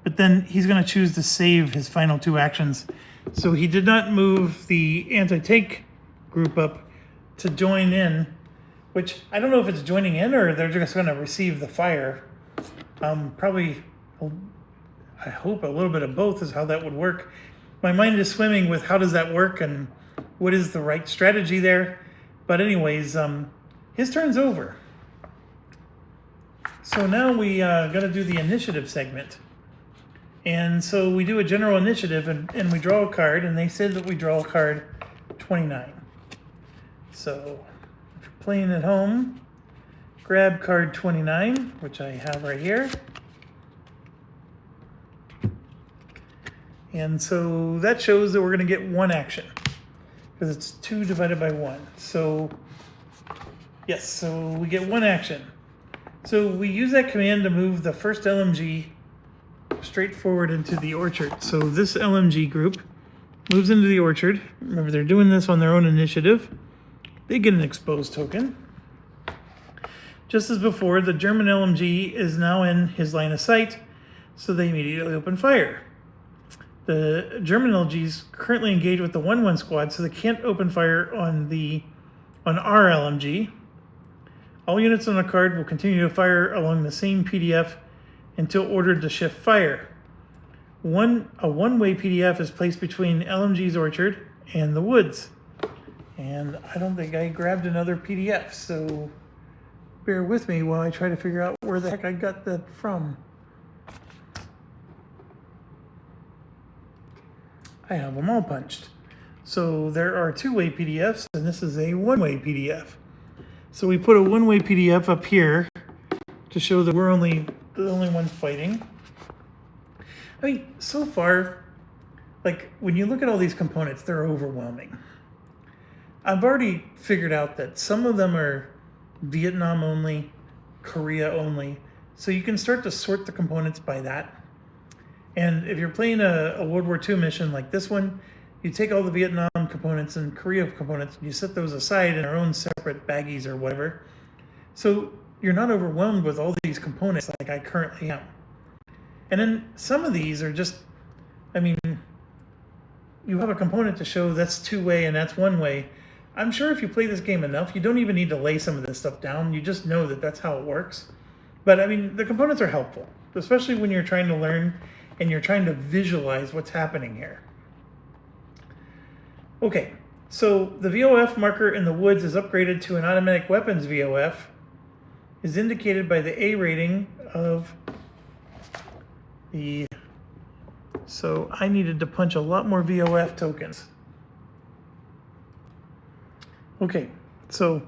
But then he's going to choose to save his final 2 actions. So he did not move the anti-tank group up to join in, which I don't know if it's joining in or they're just going to receive the fire. Probably, I hope a little bit of both is how that would work. My mind is swimming with how does that work and what is the right strategy there. But anyways, his turn's over. So now we got to do the initiative segment. And so we do a general initiative and we draw a card, and they said that we draw a card 29. So if you're playing at home, grab card 29, which I have right here. And so that shows that we're going to get 1 action because it's 2 divided by 1. So yes, so we get 1 action. So we use that command to move the first LMG straight forward into the orchard. So this LMG group moves into the orchard. Remember, they're doing this on their own initiative. They get an exposed token. Just as before, the German LMG is now in his line of sight, so they immediately open fire. The German LMG is currently engaged with the 1-1 squad, so they can't open fire on our LMG. All units on the card will continue to fire along the same PDF until ordered to shift fire. A one-way PDF is placed between LMG's orchard and the woods. And I don't think I grabbed another PDF, so bear with me while I try to figure out where the heck I got that from. I have them all punched. So there are 2-way PDFs, and this is a 1-way PDF. So we put a 1-way PDF up here to show that we're the only one fighting. I mean, so far, like when you look at all these components, they're overwhelming. I've already figured out that some of them are Vietnam only, Korea only, so you can start to sort the components by that. And if you're playing a World War II mission like this one, you take all the Vietnam components and Korea components, and you set those aside in their own separate baggies or whatever. So you're not overwhelmed with all these components like I currently am. And then some of these are just, I mean, you have a component to show that's 2-way and that's 1-way. I'm sure if you play this game enough, you don't even need to lay some of this stuff down. You just know that that's how it works. But I mean, the components are helpful, especially when you're trying to learn and you're trying to visualize what's happening here. Okay, so the VOF marker in the woods is upgraded to an automatic weapons VOF, is indicated by the A rating of the... So I needed to punch a lot more VOF tokens. Okay, so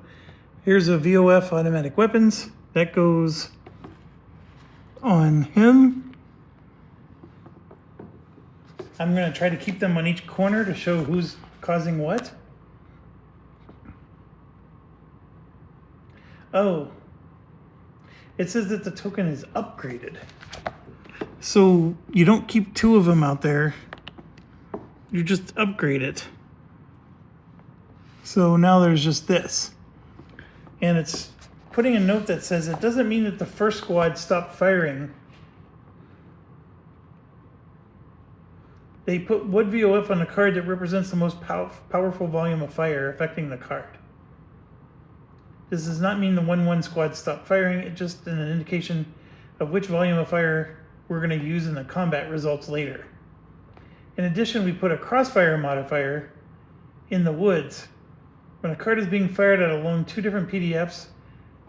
here's a VOF automatic weapons. That goes on him. I'm going to try to keep them on each corner to show who's causing what. Oh, it says that the token is upgraded. So you don't keep 2 of them out there. You just upgrade it. So now there's just this. And it's putting a note that says it doesn't mean that the first squad stopped firing. They put wood VOF on a card that represents the most powerful volume of fire affecting the card. This does not mean the 1-1 squad stopped firing. It's just an indication of which volume of fire we're going to use in the combat results later. In addition, we put a crossfire modifier in the woods. When a card is being fired at alone 2 different PDFs,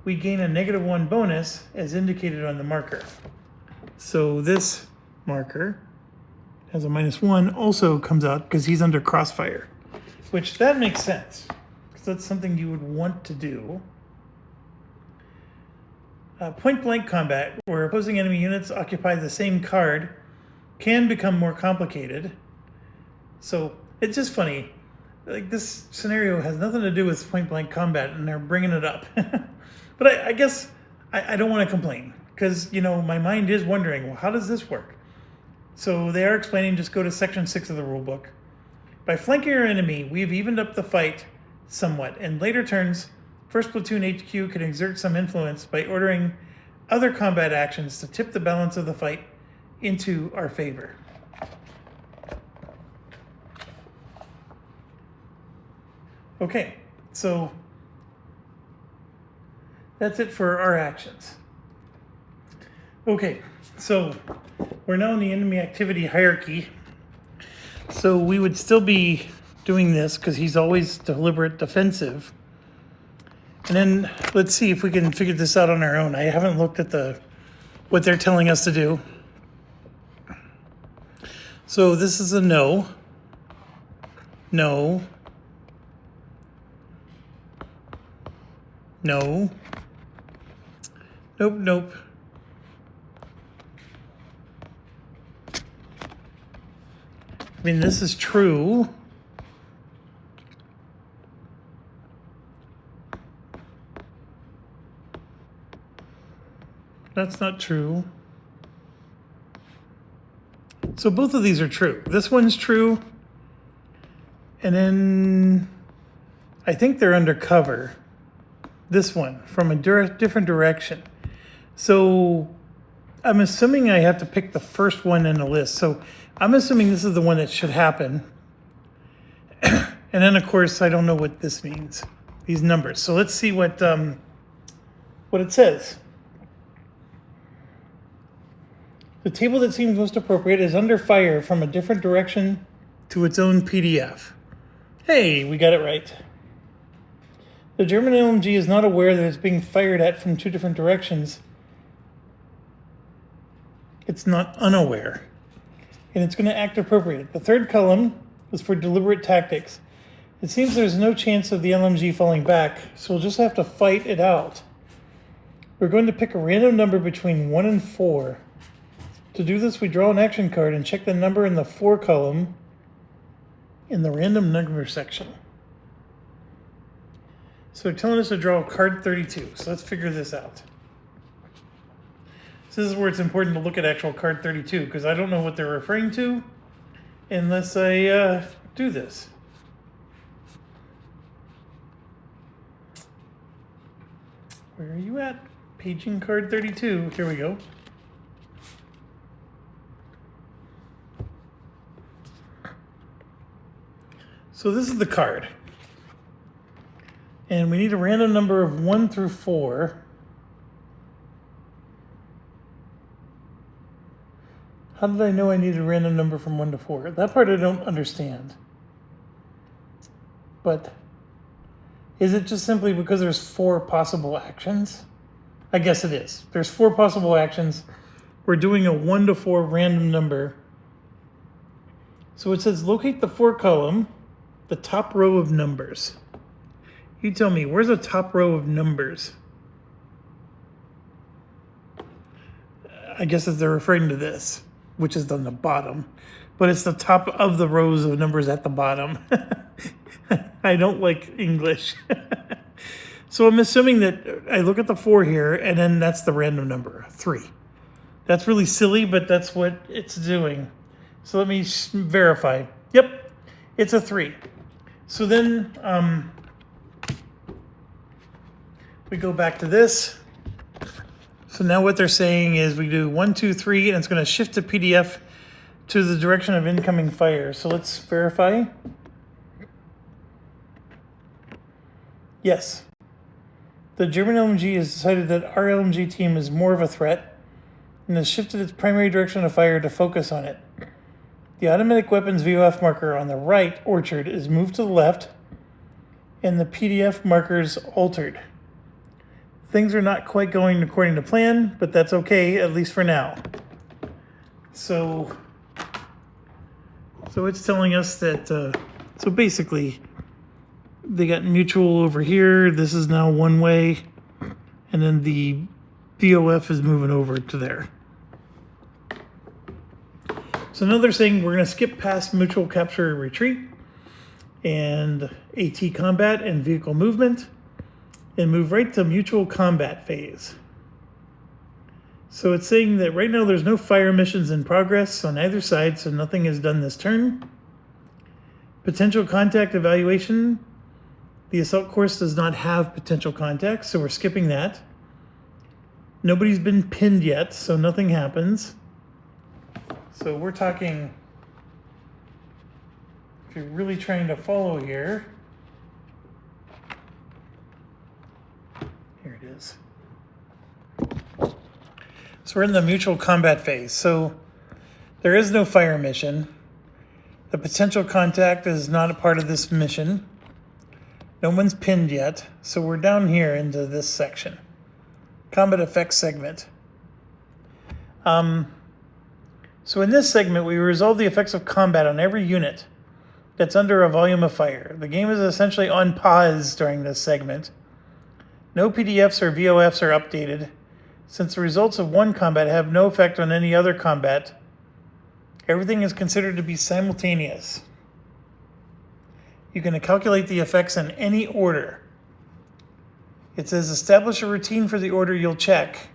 we gain a -1 bonus as indicated on the marker. So this marker has a -1 also comes out because he's under crossfire, which that makes sense because that's something you would want to do. Point blank combat, where opposing enemy units occupy the same card, can become more complicated. So it's just funny. Like, this scenario has nothing to do with point blank combat, and they're bringing it up. But I guess I don't want to complain because, my mind is wondering, well, how does this work? So they are explaining, just go to section 6 of the rulebook. By flanking our enemy, we've evened up the fight somewhat. In later turns, 1st Platoon HQ can exert some influence by ordering other combat actions to tip the balance of the fight into our favor. Okay, so that's it for our actions. Okay, so we're now in the enemy activity hierarchy. So we would still be doing this because he's always deliberate defensive. And then let's see if we can figure this out on our own. I haven't looked at what they're telling us to do. So this is a no. No. No. Nope, nope. I mean, this is true. That's not true. So both of these are true. This one's true. And then I think they're undercover. This one from a different direction. So I'm assuming I have to pick the first one in the list. So I'm assuming this is the one that should happen. And then, of course, I don't know what this means, these numbers. So let's see what it says. The table that seems most appropriate is under fire from a different direction to its own PDF. Hey, we got it right. The German LMG is not aware that it's being fired at from 2 different directions. It's not unaware. And it's going to act appropriate. The 3rd column is for deliberate tactics. It seems there's no chance of the LMG falling back, so we'll just have to fight it out. We're going to pick a random number between 1 and 4. To do this, we draw an action card and check the number in the 4 column in the random number section. So they're telling us to draw card 32. So let's figure this out. So this is where it's important to look at actual card 32 because I don't know what they're referring to unless I do this. Where are you at? Paging card 32. Here we go. So this is the card. And we need a random number of 1 through 4. How did I know I needed a random number from 1 to 4? That part I don't understand. But is it just simply because there's 4 possible actions? I guess it is. There's 4 possible actions. We're doing a 1 to 4 random number. So it says locate the 4 column, the top row of numbers. You tell me, where's the top row of numbers? I guess they're referring to this, which is on the bottom, but it's the top of the rows of numbers at the bottom. I don't like English. So I'm assuming that I look at the 4 here, and then that's the random number, 3. That's really silly, but that's what it's doing. So let me verify. Yep, it's a 3. So then we go back to this. So now what they're saying is we do 1, 2, 3, and it's going to shift the PDF to the direction of incoming fire. So let's verify. Yes. The German LMG has decided that our LMG team is more of a threat and has shifted its primary direction of fire to focus on it. The automatic weapons VOF marker on the right orchard is moved to the left, and the PDF markers altered. Things are not quite going according to plan, but that's okay, at least for now. So it's telling us that, so basically, they got mutual over here. This is now one way, and then the VOF is moving over to there. So now they're saying we're going to skip past mutual capture retreat and AT combat and vehicle movement and move right to mutual combat phase. So it's saying that right now there's no fire missions in progress on either side, so nothing is done this turn. Potential contact evaluation. The assault course does not have potential contacts, so we're skipping that. Nobody's been pinned yet, so nothing happens. So we're talking, if you're really trying to follow here, here it is. So we're in the mutual combat phase. So there is no fire mission. The potential contact is not a part of this mission. No one's pinned yet. So we're down here into this section. Combat effects segment. So in this segment, we resolve the effects of combat on every unit that's under a volume of fire. The game is essentially on pause during this segment. No PDFs or VOFs are updated, since the results of one combat have no effect on any other combat. Everything is considered to be simultaneous. You can calculate the effects in any order. It says establish a routine for the order you'll check,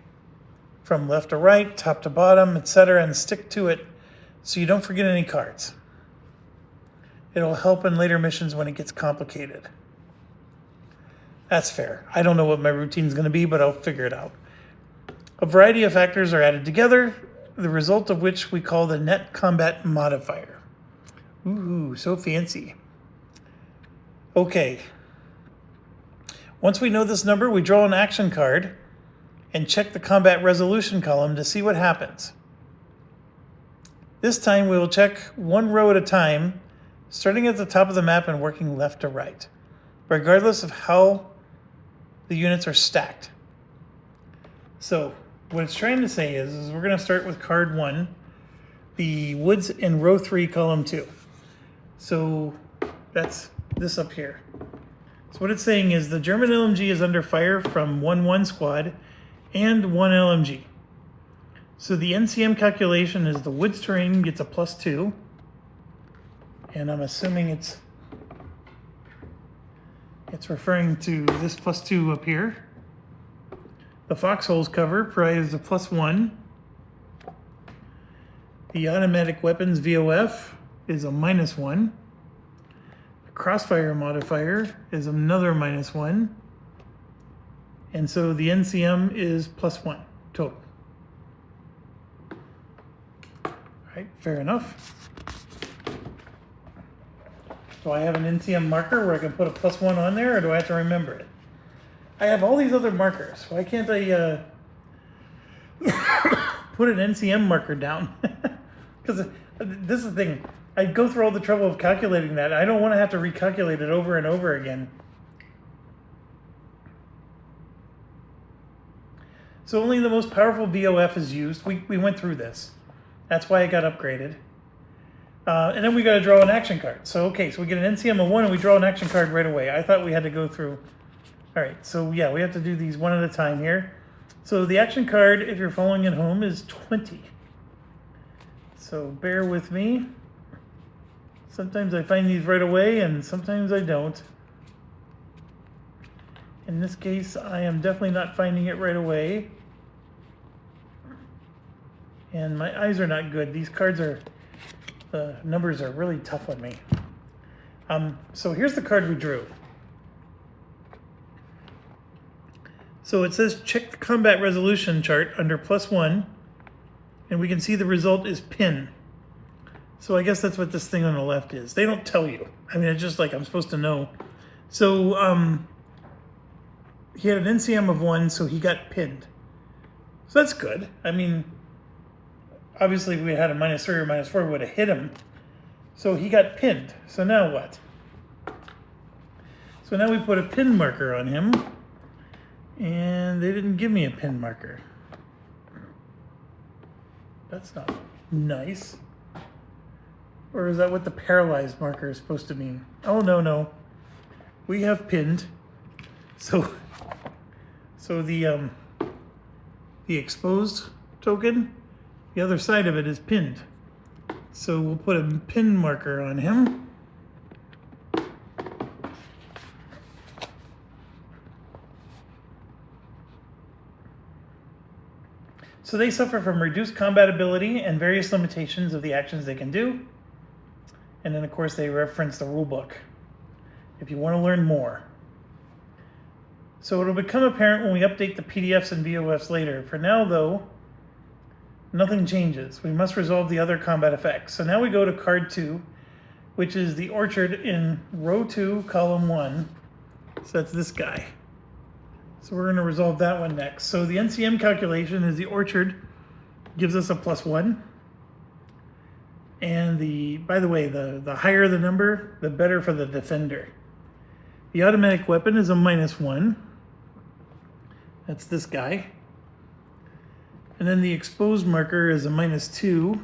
from left to right, top to bottom, etc., and stick to it so you don't forget any cards. It'll help in later missions when it gets complicated. That's fair. I don't know what my routine's going to be, but I'll figure it out. A variety of factors are added together, the result of which we call the net combat modifier. Ooh, so fancy. Okay. Once we know this number, we draw an action card and check the combat resolution column to see what happens. This time we will check one row at a time, starting at the top of the map and working left to right, regardless of how the units are stacked. So what it's trying to say is we're going to start with card 1, the woods in row 3, column 2. So that's this up here. So what it's saying is the German LMG is under fire from 1-1 squad and 1 LMG. So the NCM calculation is the woods terrain gets a +2. And I'm assuming it's referring to this +2 up here. The foxholes cover provides a +1. The automatic weapons VOF is a -1. The crossfire modifier is another -1. And so the NCM is +1 total. All right, fair enough. Do I have an NCM marker where I can put a +1 on there, or do I have to remember it? I have all these other markers. Why can't I put an NCM marker down? Because this is the thing. I go through all the trouble of calculating that. I don't want to have to recalculate it over and over again. So only the most powerful VOF is used. We went through this. That's why it got upgraded. And then we got to draw an action card. So, okay, so we get an NCM of 1 and we draw an action card right away. I thought we had to go through. All right, so yeah, we have to do these one at a time here. So the action card, if you're following at home, is 20. So bear with me. Sometimes I find these right away and sometimes I don't. In this case, I am definitely not finding it right away. And my eyes are not good. These cards are, the numbers are really tough on me. So here's the card we drew. So it says check the combat resolution chart under +1, and we can see the result is pin. So I guess that's what this thing on the left is. They don't tell you. I mean, it's just like I'm supposed to know. So he had an NCM of 1, so he got pinned. So that's good. I mean, obviously if we had a -3 or -4, we would have hit him. So he got pinned. So now what? So now we put a pin marker on him, and they didn't give me a pin marker. That's not nice. Or is that what the paralyzed marker is supposed to mean? Oh, no. We have pinned. So the exposed token, the other side of it is pinned. So we'll put a pin marker on him. So they suffer from reduced combat ability and various limitations of the actions they can do. And then, of course, they reference the rule book if you want to learn more. So it'll become apparent when we update the PDFs and VOFs later. For now, though, nothing changes. We must resolve the other combat effects. So now we go to card 2, which is the orchard in row 2, column 1. So that's this guy. So we're going to resolve that one next. So the NCM calculation is the orchard gives us a +1. And by the way, the higher the number, the better for the defender. The automatic weapon is a -1. That's this guy. And then the exposed marker is a -2.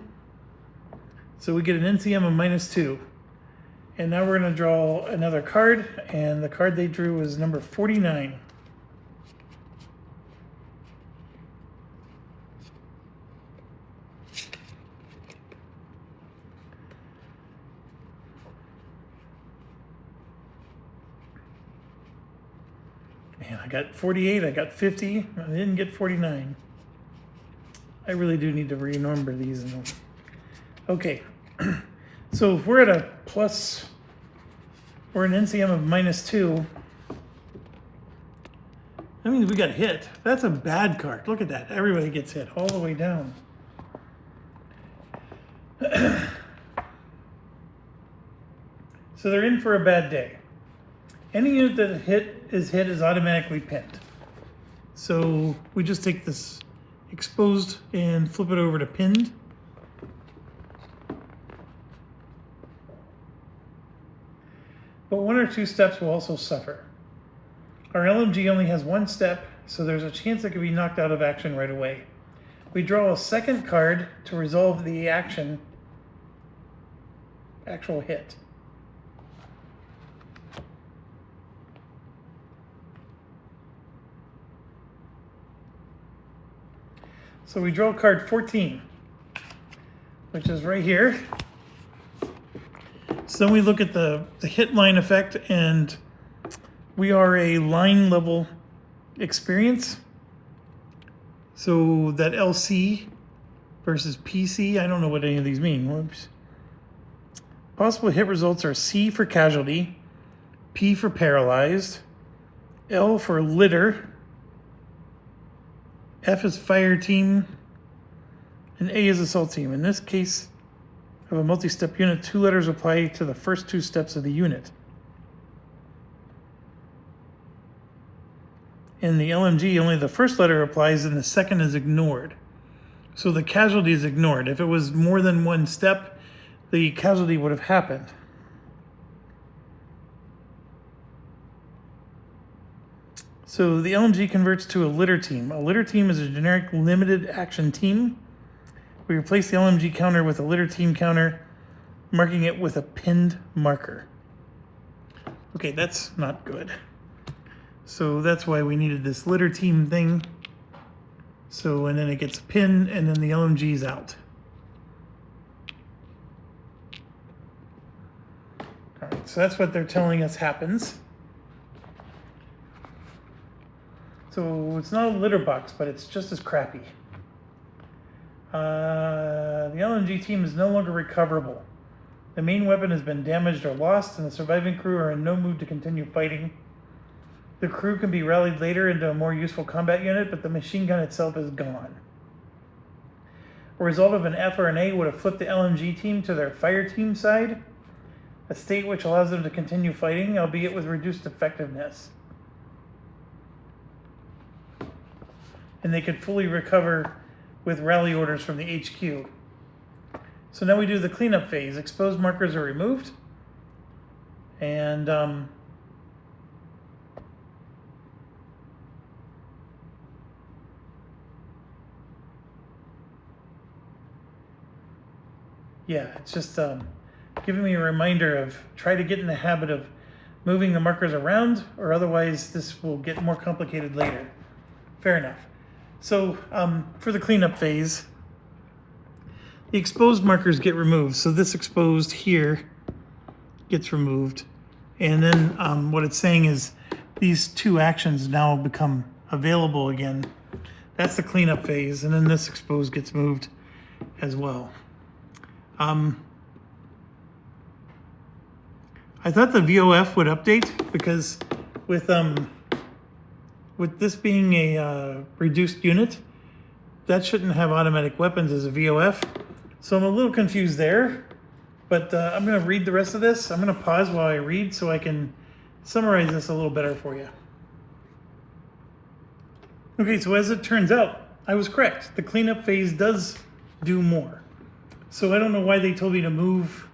So we get an NCM of -2. And now we're going to draw another card. And the card they drew was number 49. Man, I got 48, I got 50, I didn't get 49. I really do need to renumber these. Okay, so if we're at a plus, we're an NCM of -2. That means we got hit. That's a bad card. Look at that. Everybody gets hit all the way down. So they're in for a bad day. Any unit that is hit is automatically pinned. So we just take this exposed and flip it over to pinned. But 1 or 2 steps will also suffer. Our LMG only has 1 step, so there's a chance it could be knocked out of action right away. We draw a second card to resolve the actual hit. So we draw card 14, which is right here. So then we look at the hit line effect, and we are a line level experience. So that LC versus PC, I don't know what any of these mean. Whoops. Possible hit results are C for casualty, P for paralyzed, L for litter, F is fire team, and A is assault team. In this case of a multi-step unit, 2 letters apply to the first 2 steps of the unit. In the LMG, only the first letter applies and the second is ignored. So the casualty is ignored. If it was more than 1 step, the casualty would have happened. So the LMG converts to a litter team. A litter team is a generic limited action team. We replace the LMG counter with a litter team counter, marking it with a pinned marker. Okay, that's not good. So that's why we needed this litter team thing. So, and then it gets pinned, and then the LMG is out. All right, so that's what they're telling us happens. So it's not a litter box, but it's just as crappy. The LMG team is no longer recoverable. The main weapon has been damaged or lost, and the surviving crew are in no mood to continue fighting. The crew can be rallied later into a more useful combat unit, but the machine gun itself is gone. A result of an F or an A would have flipped the LMG team to their fire team side, a state which allows them to continue fighting, albeit with reduced effectiveness. And they could fully recover with rally orders from the HQ. So now we do the cleanup phase. Exposed markers are removed. And yeah, it's just giving me a reminder of try to get in the habit of moving the markers around, or otherwise this will get more complicated later. Fair enough. So for the cleanup phase, the exposed markers get removed. So this exposed here gets removed. And then what it's saying is these two actions now become available again. That's the cleanup phase. And then this exposed gets moved as well. I thought the VOF would update because with this being a reduced unit, that shouldn't have automatic weapons as a VOF. So I'm a little confused there, but I'm going to read the rest of this. I'm going to pause while I read so I can summarize this a little better for you. Okay, so as it turns out, I was correct. The cleanup phase does do more. So I don't know why they told me to move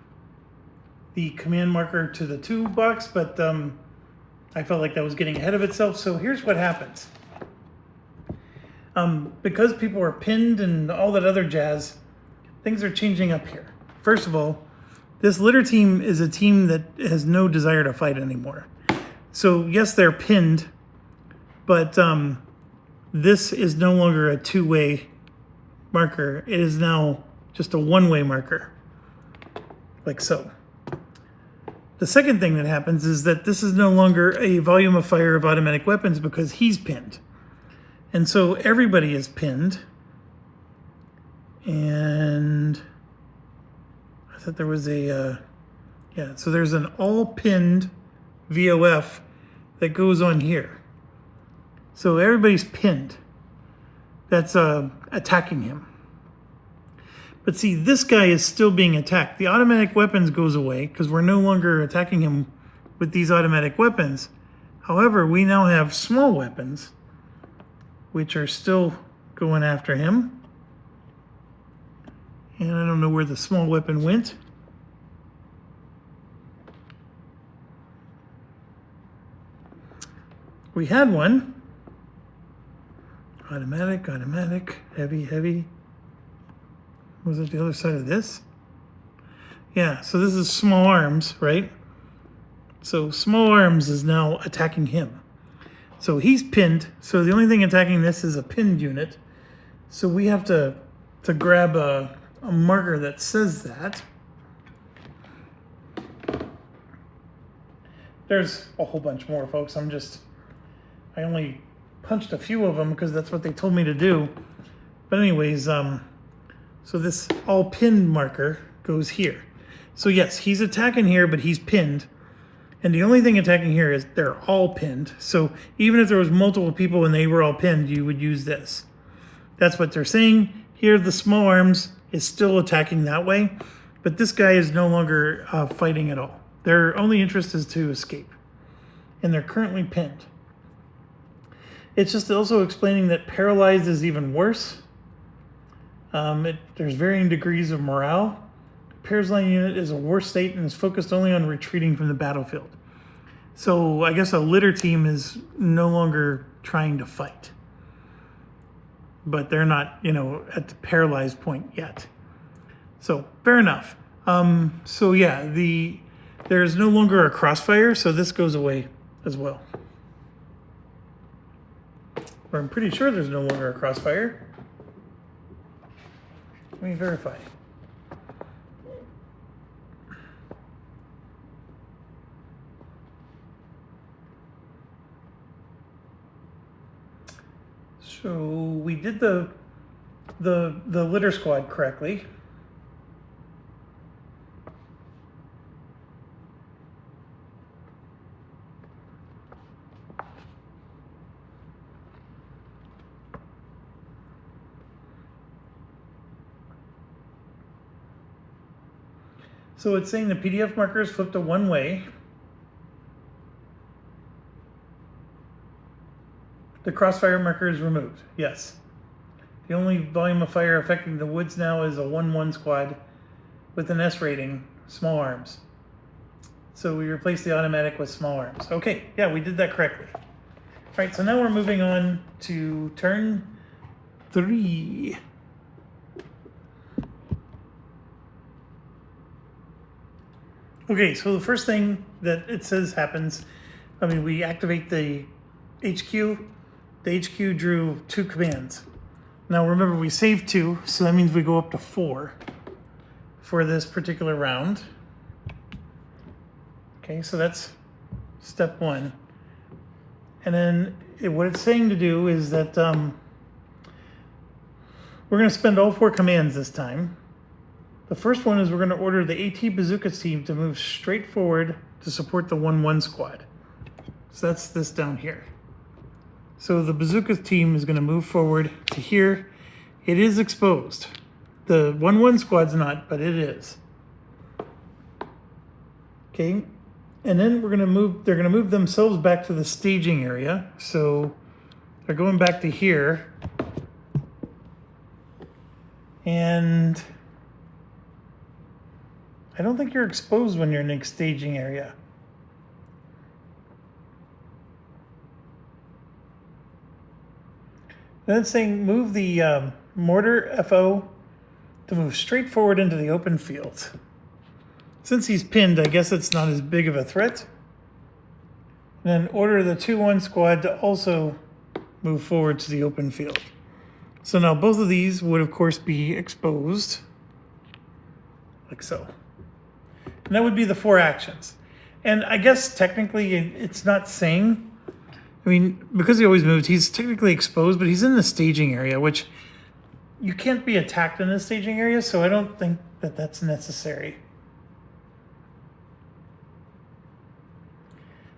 the command marker to the 2 box, but I felt like that was getting ahead of itself. So here's what happens. Because people are pinned and all that other jazz, things are changing up here. First of all, this litter team is a team that has no desire to fight anymore. So yes, they're pinned, but this is no longer a 2-way marker. It is now just a 1-way marker, like so. The second thing that happens is that this is no longer a volume of fire of automatic weapons because he's pinned. And so everybody is pinned. And I thought there was a, yeah, so there's an all pinned VOF that goes on here. So everybody's pinned. That's attacking him. But see, this guy is still being attacked. The automatic weapons goes away because we're no longer attacking him with these automatic weapons. However, we now have small weapons, which are still going after him. And I don't know where the small weapon went. We had one. Automatic, heavy, heavy. Was it the other side of this? Yeah, so this is small arms, right? So small arms is now attacking him. So he's pinned. So the only thing attacking this is a pinned unit. So we have to grab a marker that says that. There's a whole bunch more, folks. I only punched a few of them because that's what they told me to do. But anyways, so this all pinned marker goes here. So yes, he's attacking here, but he's pinned. And the only thing attacking here is they're all pinned. So even if there was multiple people and they were all pinned, you would use this. That's what they're saying. Here, the small arms is still attacking that way, but this guy is no longer fighting at all. Their only interest is to escape. And they're currently pinned. It's just also explaining that paralyzed is even worse. There's varying degrees of morale. Paralyzed unit is a worse state and is focused only on retreating from the battlefield. So I guess a litter team is no longer trying to fight. But they're not, at the paralyzed point yet. So fair enough. So yeah, there's no longer a crossfire, so this goes away as well. Or I'm pretty sure there's no longer a crossfire. Let me verify. So we did the litter squad correctly. So it's saying the PDF marker is flipped to 1-way. The crossfire marker is removed, yes. The only volume of fire affecting the woods now is a 1-1 squad. with an S rating, small arms. So we replaced the automatic with small arms. Okay, yeah, we did that correctly. All right, so now we're moving on to turn 3. Okay, so the first thing that it says happens, we activate the HQ. The HQ drew 2 commands. Now remember, we saved 2, so that means we go up to 4 for this particular round. Okay, so that's step 1. And then what it's saying to do is that we're going to spend all 4 commands this time. The first one is we're going to order the AT Bazooka team to move straight forward to support the 1-1 squad. So that's this down here. So the Bazooka team is going to move forward to here. It is exposed. The 1-1 squad's not, but it is. Okay, and then they're going to move themselves back to the staging area. So they're going back to here. And I don't think you're exposed when you're in the staging area. Then it's saying move the mortar FO to move straight forward into the open field. Since he's pinned, I guess it's not as big of a threat. And then order the 2-1 squad to also move forward to the open field. So now both of these would, of course, be exposed, like so. And that would be the 4 actions. And I guess technically it's not saying, because he always moved, he's technically exposed, but he's in the staging area, which you can't be attacked in the staging area, so I don't think that that's necessary.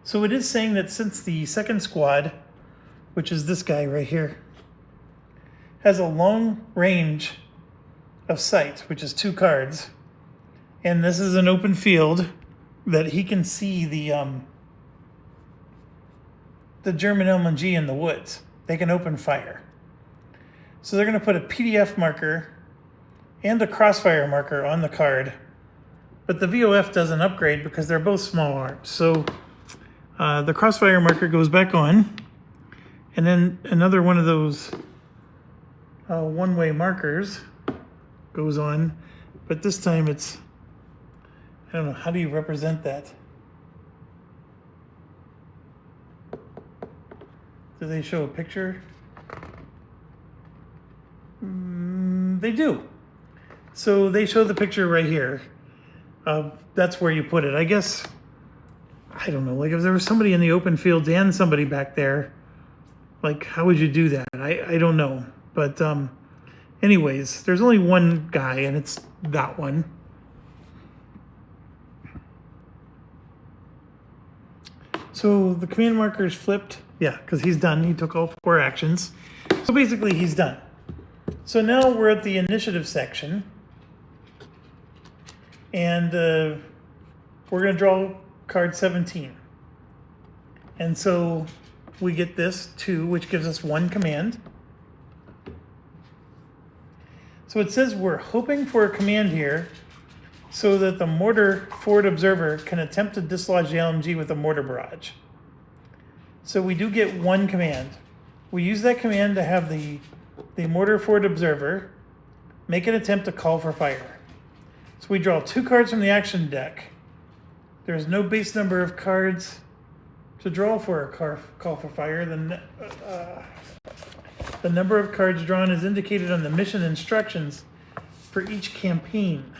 So it is saying that since the second squad, which is this guy right here, has a long range of sight, which is 2 cards, and this is an open field, that he can see the German LMG in the woods. They can open fire. So they're going to put a PDF marker and a crossfire marker on the card, but the VOF doesn't upgrade because they're both small arms. So the crossfire marker goes back on, and then another one of those one-way markers goes on, but this time it's, I don't know, how do you represent that? Do they show a picture? They do. So they show the picture right here. That's where you put it. I guess, I don't know, like if there was somebody in the open field and somebody back there, like how would you do that? I don't know. But anyways, there's only one guy and it's that one. So the command marker is flipped. Yeah, because he's done. He took all 4 actions. So basically he's done. So now we're at the initiative section. And we're going to draw card 17. And so we get this 2, which gives us 1 command. So it says we're hoping for a command here so that the mortar forward observer can attempt to dislodge the LMG with a mortar barrage. So we do get 1 command. We use that command to have the mortar forward observer make an attempt to call for fire. So we draw 2 cards from the action deck. There's no base number of cards to draw for a call for fire. The number of cards drawn is indicated on the mission instructions for each campaign.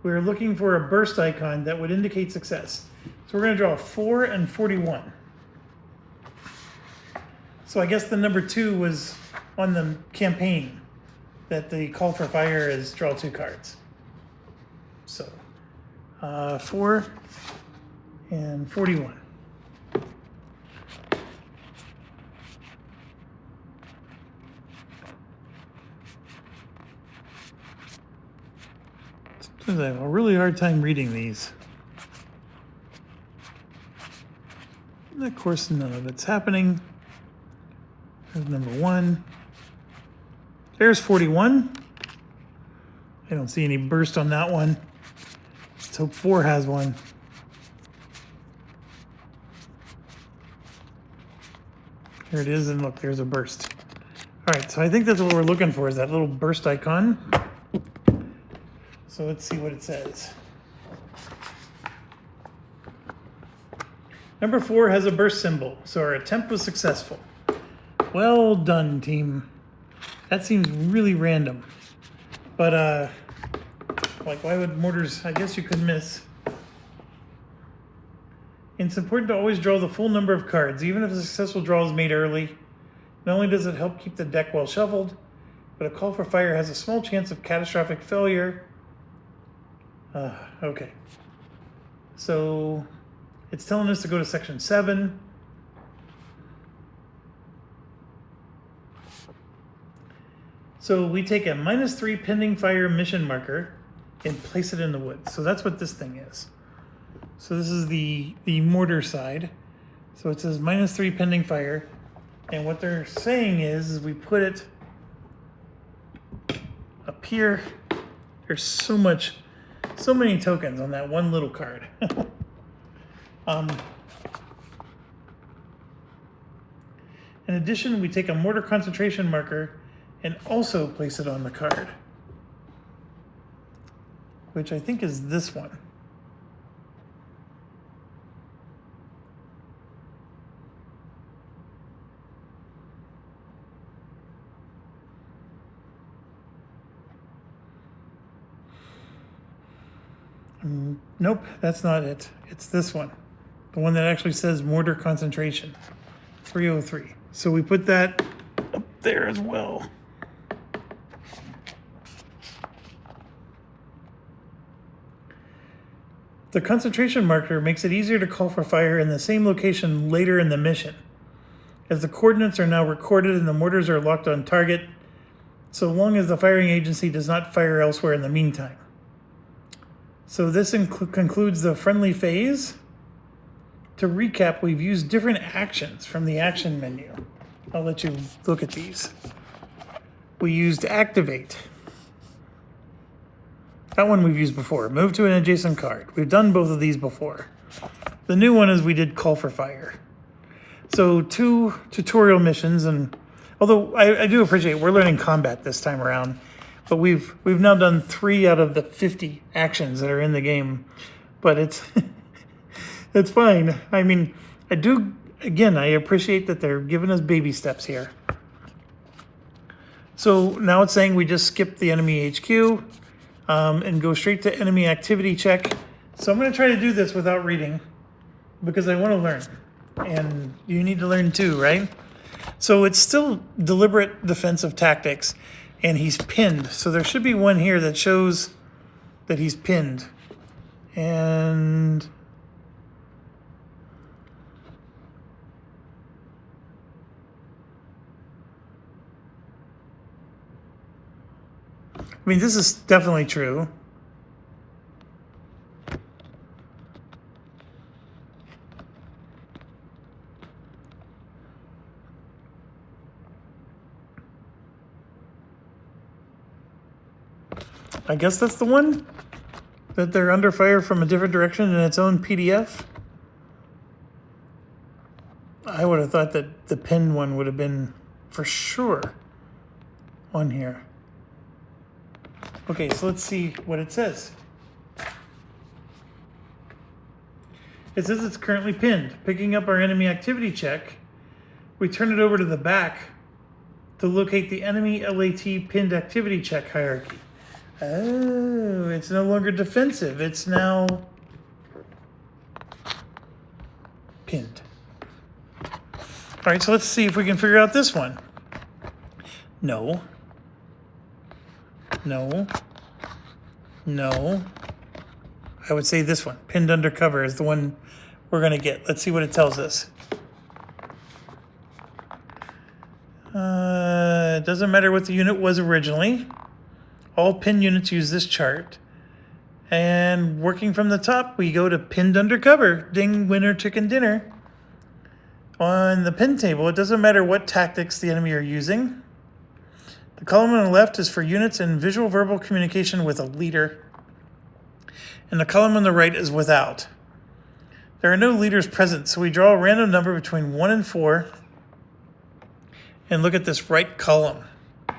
We're looking for a burst icon that would indicate success. So we're going to draw 4 and 41. So I guess the number 2 was on the campaign, that the call for fire is draw 2 cards. So 4 and 41. Sometimes I have a really hard time reading these. And of course, none of it's happening. There's number 1. There's 41. I don't see any burst on that one. Let's hope 4 has one. Here it is, and look, there's a burst. All right, so I think that's what we're looking for, is that little burst icon. So let's see what it says. Number 4 has a burst symbol, so our attempt was successful. Well done, team. That seems really random. But, like, why would mortars, I guess you could miss. And it's important to always draw the full number of cards, even if a successful draw is made early. Not only does it help keep the deck well shuffled, but a call for fire has a small chance of catastrophic failure. Okay. So it's telling us to go to section 7. So we take a -3 pending fire mission marker and place it in the woods. So that's what this thing is. So this is the mortar side. So it says -3 pending fire. And what they're saying is we put it up here. There's so many tokens on that one little card. In addition, we take a mortar concentration marker and also place it on the card, which I think is this one. Nope, that's not it. It's this one. The one that actually says mortar concentration, 303. So we put that up there as well. The concentration marker makes it easier to call for fire in the same location later in the mission, as the coordinates are now recorded and the mortars are locked on target, so long as the firing agency does not fire elsewhere in the meantime. So this concludes the friendly phase. To recap, we've used different actions from the action menu. I'll let you look at these. We used activate. That one we've used before. Move to an adjacent card. We've done both of these before. The new one is we did call for fire. So 2 tutorial missions, and although I do appreciate we're learning combat this time around, but we've now done 3 out of the 50 actions that are in the game. But it's it's fine. I mean, I appreciate that they're giving us baby steps here. So now it's saying we just skip the enemy HQ and go straight to enemy activity check. So I'm going to try to do this without reading because I want to learn. And you need to learn too, right? So it's still deliberate defensive tactics. And he's pinned. So there should be one here that shows that he's pinned. And I mean, this is definitely true. I guess that's the one that they're under fire from a different direction in its own PDF. I would have thought that the pinned one would have been for sure on here. Okay, so let's see what it says. It says it's currently pinned. Picking up our enemy activity check, we turn it over to the back to locate the enemy LAT pinned activity check hierarchy. Oh, it's no longer defensive. It's now pinned. All right, so let's see if we can figure out this one. No. No. No. I would say this one, pinned under cover, is the one we're going to get. Let's see what it tells us. It doesn't matter what the unit was originally. All pin units use this chart. And working from the top, we go to pinned under cover. Ding, winner, chicken dinner. On the pin table, it doesn't matter what tactics the enemy are using. The column on the left is for units in visual verbal communication with a leader, and the column on the right is without. There are no leaders present, so we draw a random number between 1 and 4 and look at this right column. I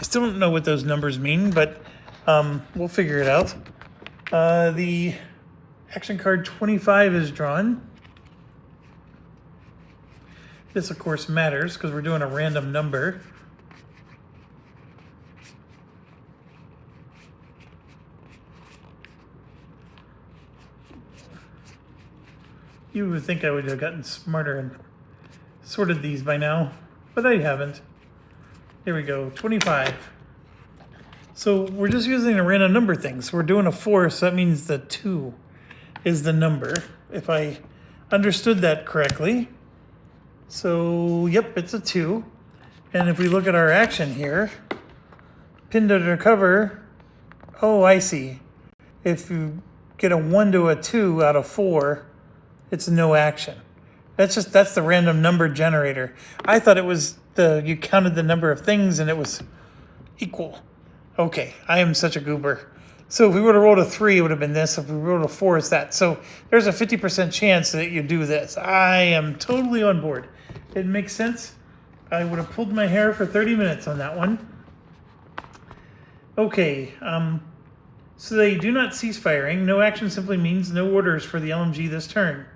still don't know what those numbers mean, but we'll figure it out. The action card 25 is drawn. This, of course, matters because we're doing a random number. You would think I would have gotten smarter and sorted these by now, but I haven't. There we go, 25. So we're just using a random number thing. So we're doing a 4, so that means the 2 is the number, if I understood that correctly. So, yep, it's a 2. And if we look at our action here, pinned under cover, oh, I see. If you get a 1 to a 2 out of 4, it's no action. That's the random number generator. I thought it was you counted the number of things and it was equal. Okay, I am such a goober. So if we would have rolled a 3, it would have been this. If we rolled a 4, it's that. So there's a 50% chance that you do this. I am totally on board. It makes sense. I would have pulled my hair for 30 minutes on that one. Okay, so they do not cease firing. No action simply means no orders for the LMG this turn.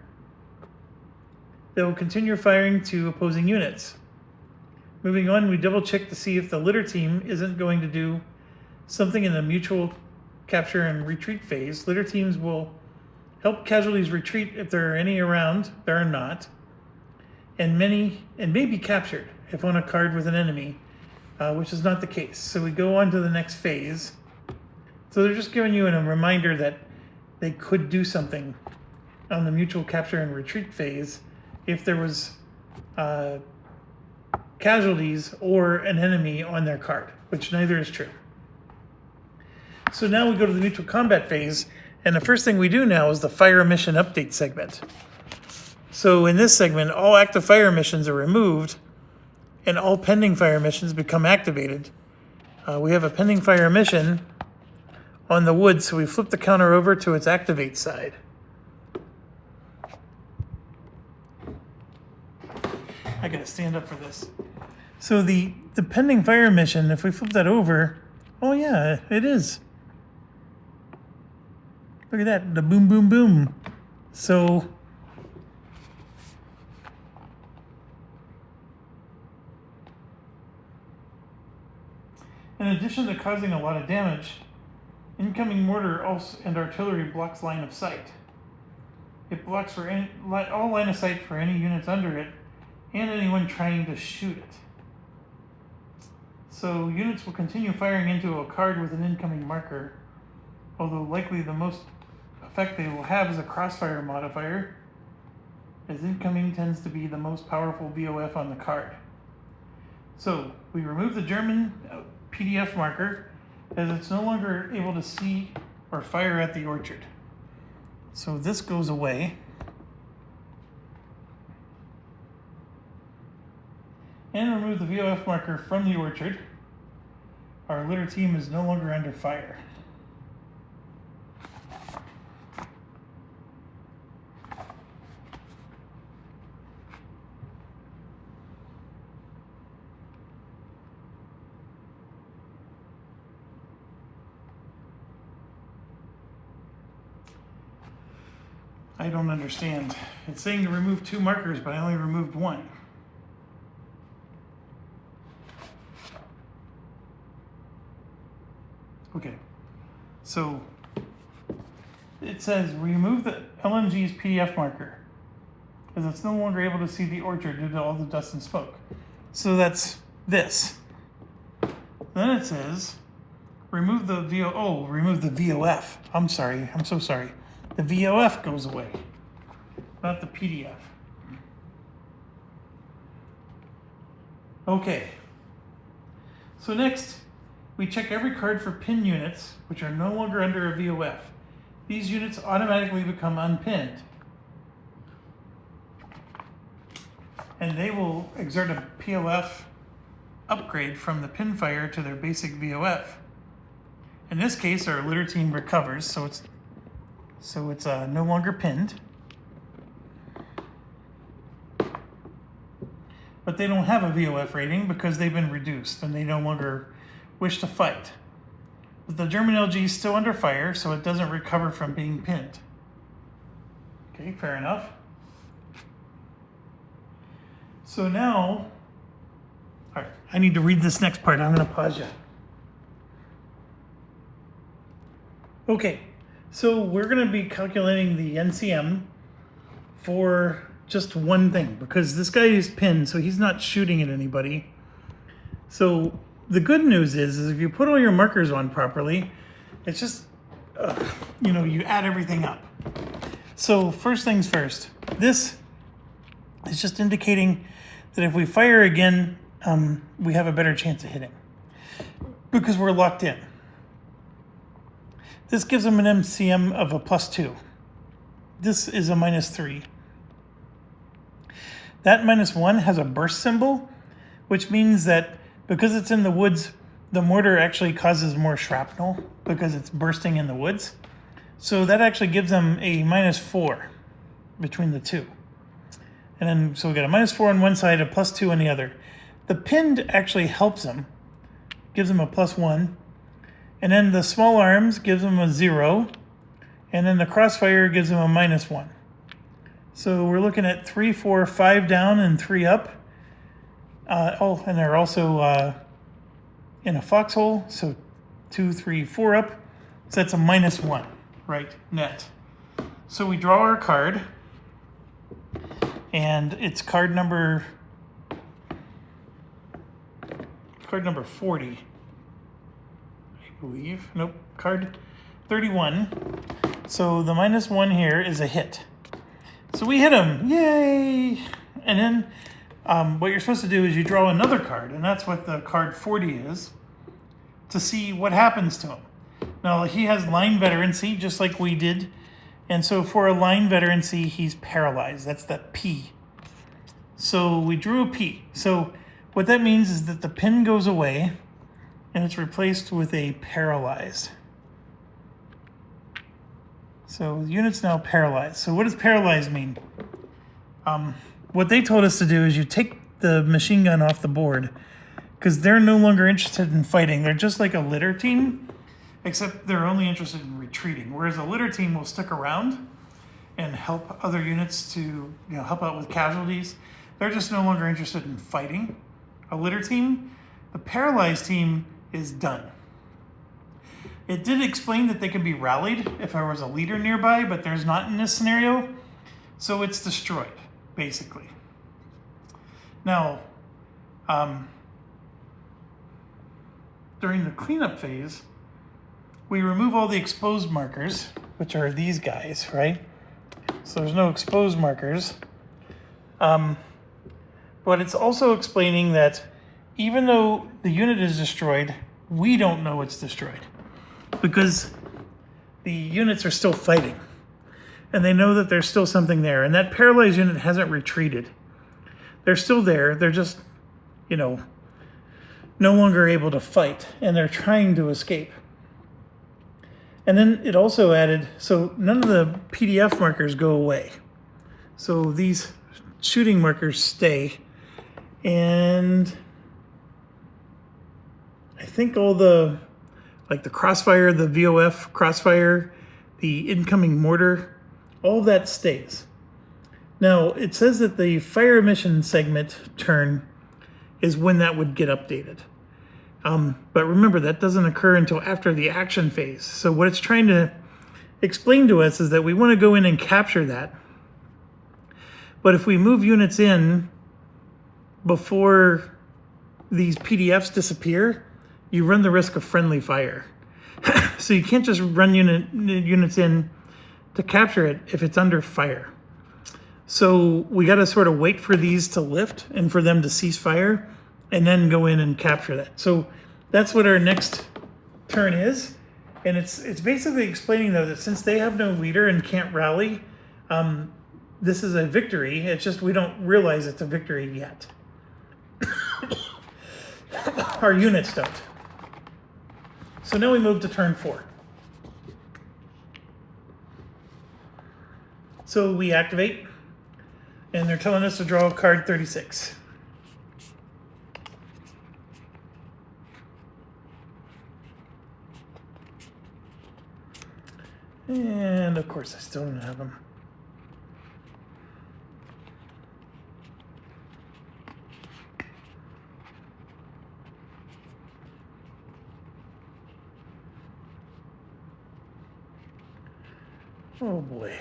They will continue firing to opposing units. Moving on, we double check to see if the litter team isn't going to do something in the mutual capture and retreat phase. Litter teams will help casualties retreat if there are any around. There are not. And may be captured if on a card with an enemy, which is not the case. So we go on to the next phase. So they're just giving you a reminder that they could do something on the mutual capture and retreat phase if there was casualties or an enemy on their card, which neither is true. So now we go to the mutual combat phase, and the first thing we do now is the fire mission update segment. So in this segment, all active fire missions are removed, and all pending fire missions become activated. We have a pending fire mission on the wood, so we flip the counter over to its activate side. I gotta stand up for this. So the pending fire mission, if we flip that over, oh yeah, it is. Look at that, the boom, boom, boom. So in addition to causing a lot of damage, incoming mortar and artillery blocks line of sight. It blocks for all line of sight for any units under it and anyone trying to shoot it. So units will continue firing into a card with an incoming marker, although likely the most effect they will have is a crossfire modifier, as incoming tends to be the most powerful VOF on the card. So we remove the German PDF marker as it's no longer able to see or fire at the orchard. So this goes away. And remove the VOF marker from the orchard. Our litter team is no longer under fire. I don't understand. It's saying to remove 2 markers, but I only removed 1. Okay, so it says remove the LMG's PDF marker as it's no longer able to see the orchard due to all the dust and smoke. So that's this. Then it says remove the VOF. I'm sorry, I'm so sorry. The VOF goes away, not the PDF. Okay, so next, we check every card for pin units, which are no longer under a VOF. These units automatically become unpinned. And they will exert a POF upgrade from the Pinfire to their basic VOF. In this case, our litter team recovers, so it's no longer pinned. But they don't have a VOF rating because they've been reduced and they no longer wish to fight. But the German LG is still under fire, so it doesn't recover from being pinned. Okay, fair enough. So now, all right, I need to read this next part. I'm going to pause you. Okay, so we're going to be calculating the NCM for just one thing because this guy is pinned, so he's not shooting at anybody. So the good news is if you put all your markers on properly, it's just, you add everything up. So first things first, this is just indicating that if we fire again, we have a better chance of hitting because we're locked in. This gives them an MCM of a +2. This is a -3. That -1 has a burst symbol, which means that because it's in the woods, the mortar actually causes more shrapnel because it's bursting in the woods. So that actually gives them a -4 between the two. And then, so we got a -4 on one side, a +2 on the other. The pinned actually helps them, gives them a +1. And then the small arms gives them a 0. And then the crossfire gives them a -1. So we're looking at 3, 4, 5 down and 3 up. And they're also in a foxhole. So 2, 3, 4 up. So that's a -1, right, net. So we draw our card. And it's card number 40. I believe. Nope, card 31. So the -1 here is a hit. So we hit him, yay! And then what you're supposed to do is you draw another card, and that's what the card 40 is, to see what happens to him. Now he has line veterancy, just like we did, and so for a line veterancy, he's paralyzed. That's the P. So we drew a P. So what that means is that the pin goes away, and it's replaced with a paralyzed. So the unit's now paralyzed. So what does paralyzed mean? What they told us to do is you take the machine gun off the board because they're no longer interested in fighting. They're just like a litter team, except they're only interested in retreating. Whereas a litter team will stick around and help other units to help out with casualties. They're just no longer interested in fighting. A litter team, the paralyzed team is done. It did explain that they can be rallied if there was a leader nearby, but there's not in this scenario. So it's destroyed, basically. Now, during the cleanup phase, we remove all the exposed markers, which are these guys, right? So there's no exposed markers. But it's also explaining that even though the unit is destroyed, we don't know it's destroyed because the units are still fighting and they know that there's still something there. And that paralyzed unit hasn't retreated. They're still there. They're just, no longer able to fight and they're trying to escape. And then it also added, so none of the PDF markers go away. So these shooting markers stay. And I think all the crossfire, the VOF crossfire, the incoming mortar, all that stays. Now, it says that the fire emission segment turn is when that would get updated. But remember, that doesn't occur until after the action phase. So what it's trying to explain to us is that we want to go in and capture that. But if we move units in before these PDFs disappear, you run the risk of friendly fire. So you can't just run units in to capture it if it's under fire. So we got to sort of wait for these to lift and for them to cease fire and then go in and capture that. So that's what our next turn is. And it's basically explaining, though, that since they have no leader and can't rally, this is a victory. It's just we don't realize it's a victory yet. Our units don't. So now we move to turn 4. So we activate, and they're telling us to draw card 36. And of course I still don't have them. Oh boy.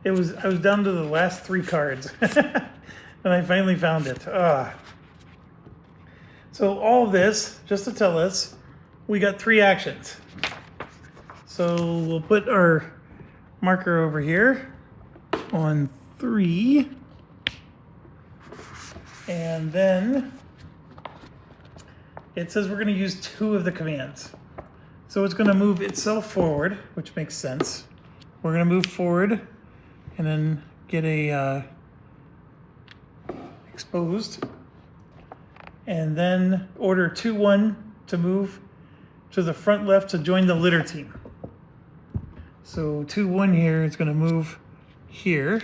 I was down to the last 3 cards and I finally found it. So all of this, just to tell us, we got 3 actions. So we'll put our marker over here on 3. And then it says we're going to use 2 of the commands. So it's going to move itself forward, which makes sense. We're going to move forward and then get a exposed. And then order 2-1 to move to the front left to join the litter team. So 2-1 here is going to move here.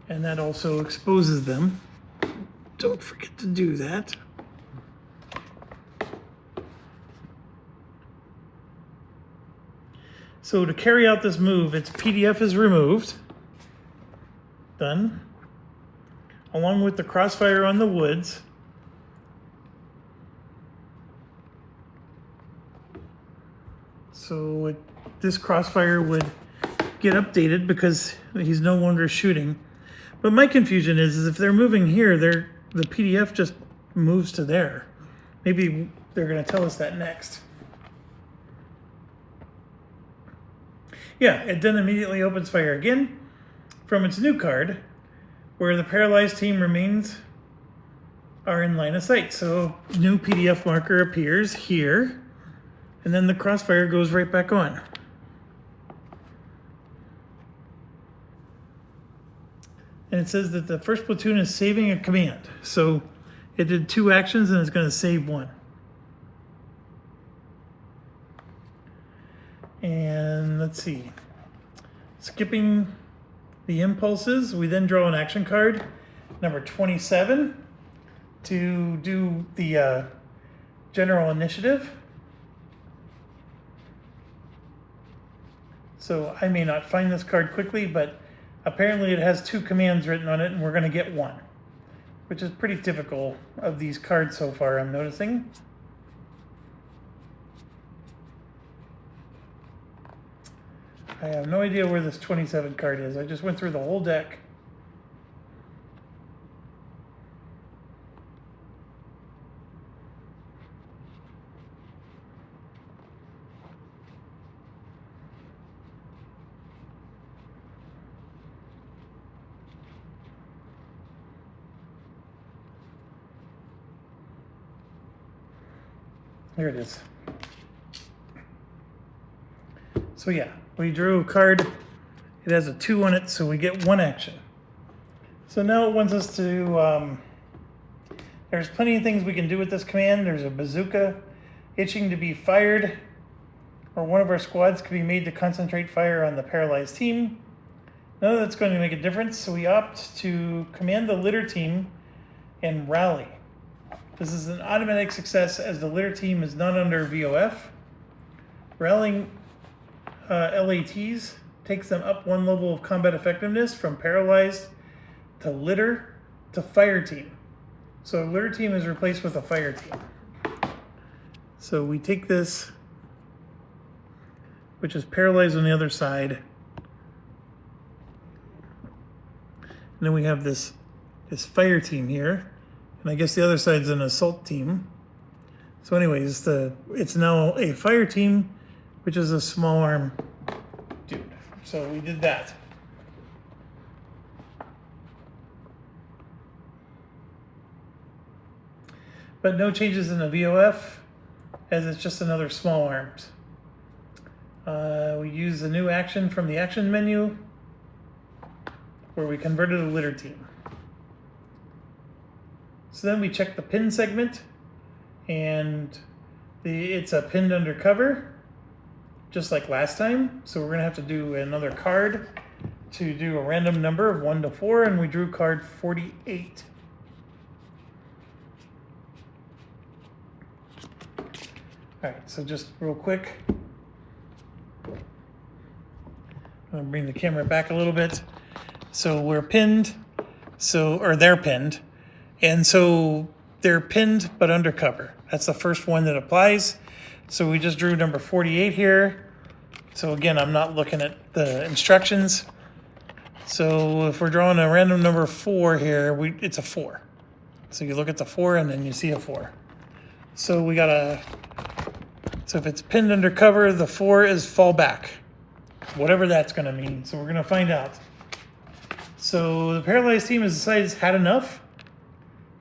And that also exposes them. Don't forget to do that. So to carry out this move, its PDF is removed. Done. Along with the crossfire on the woods. So this crossfire would get updated because he's no longer shooting. But my confusion is if they're moving here, the PDF just moves to there. Maybe they're going to tell us that next. Yeah, it then immediately opens fire again from its new card, where the paralyzed team remains are in line of sight. So new PDF marker appears here, and then the crossfire goes right back on. And it says that the first platoon is saving a command. So it did 2 actions and it's going to save 1. And let's see. Skipping the impulses, we then draw an action card, number 27, to do the general initiative. So I may not find this card quickly, but apparently it has 2 commands written on it, and we're going to get 1, which is pretty typical of these cards so far, I'm noticing. I have no idea where this 27 card is. I just went through the whole deck. Here it is. So yeah, we drew a card. It has a 2 on it, so we get 1 action. So now it wants us to, there's plenty of things we can do with this command. There's a bazooka itching to be fired, or one of our squads could be made to concentrate fire on the paralyzed team. None of that's going to make a difference, so we opt to command the litter team and rally. This is an automatic success as the litter team is not under VOF. Rallying LATs takes them up 1 level of combat effectiveness from paralyzed to litter to fire team. So litter team is replaced with a fire team. So we take this, which is paralyzed on the other side. And then we have this fire team here. And I guess the other side's an assault team. So anyways, it's now a fire team, which is a small arm dude. So we did that. But no changes in the VOF, as it's just another small arms. We use a new action from the action menu, where we converted a litter team. So then we check the pin segment, and it's a pinned under cover, just like last time. So we're gonna have to do another card to do a random number of 1 to 4, and we drew card 48. All right, so just real quick, I'm gonna bring the camera back a little bit. So we're pinned, or they're pinned, and so they're pinned but undercover. That's the first one that applies. So we just drew number 48 here. So again, I'm not looking at the instructions. So if we're drawing a random number 4 here, it's a 4. So you look at the 4 and then you see a 4. So so if it's pinned under cover, the 4 is fall back, whatever that's gonna mean. So we're gonna find out. So the paralyzed team has decided it's had enough,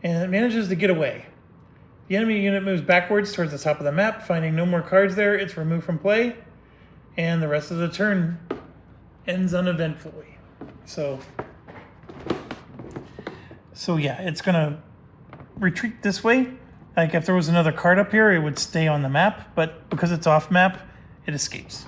and it manages to get away. The enemy unit moves backwards towards the top of the map, finding no more cards there. It's removed from play, and the rest of the turn ends uneventfully. So yeah, it's gonna retreat this way. Like if there was another card up here, it would stay on the map, but because it's off map, it escapes.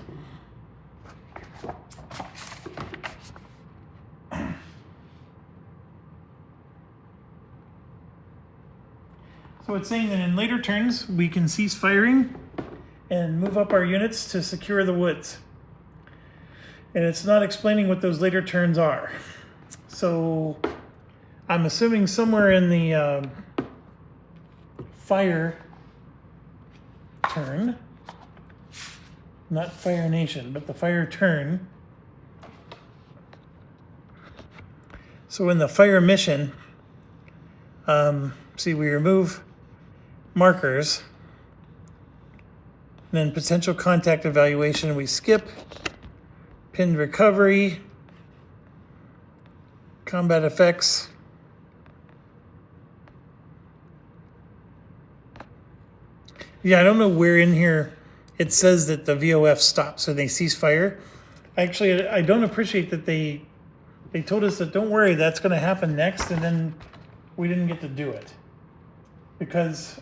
So it's saying that in later turns, we can cease firing and move up our units to secure the woods. And it's not explaining what those later turns are. So I'm assuming somewhere in the fire turn, not Fire Nation, but the fire turn. So in the fire mission, see, we remove markers, then potential contact evaluation, we skip, pinned recovery, combat effects, yeah, I don't know where in here it says that the VOF stops or they cease fire. Actually, I don't appreciate that they told us that don't worry, that's going to happen next, and then we didn't get to do it. Because,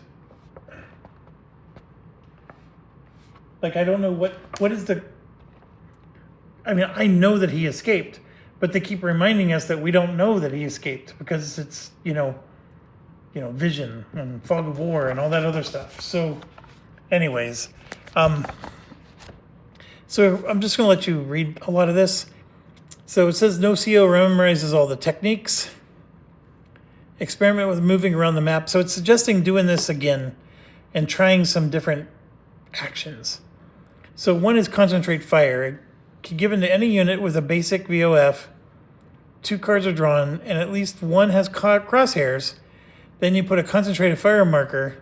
like, I don't know what is the... I mean, I know that he escaped, but they keep reminding us that we don't know that he escaped because it's, vision and fog of war and all that other stuff. So, anyways, so I'm just going to let you read a lot of this. So it says no CO memorizes all the techniques. Experiment with moving around the map. So it's suggesting doing this again and trying some different actions. So one is concentrate fire. It can be given to any unit with a basic VOF. 2 cards are drawn and at least one has crosshairs. Then you put a concentrated fire marker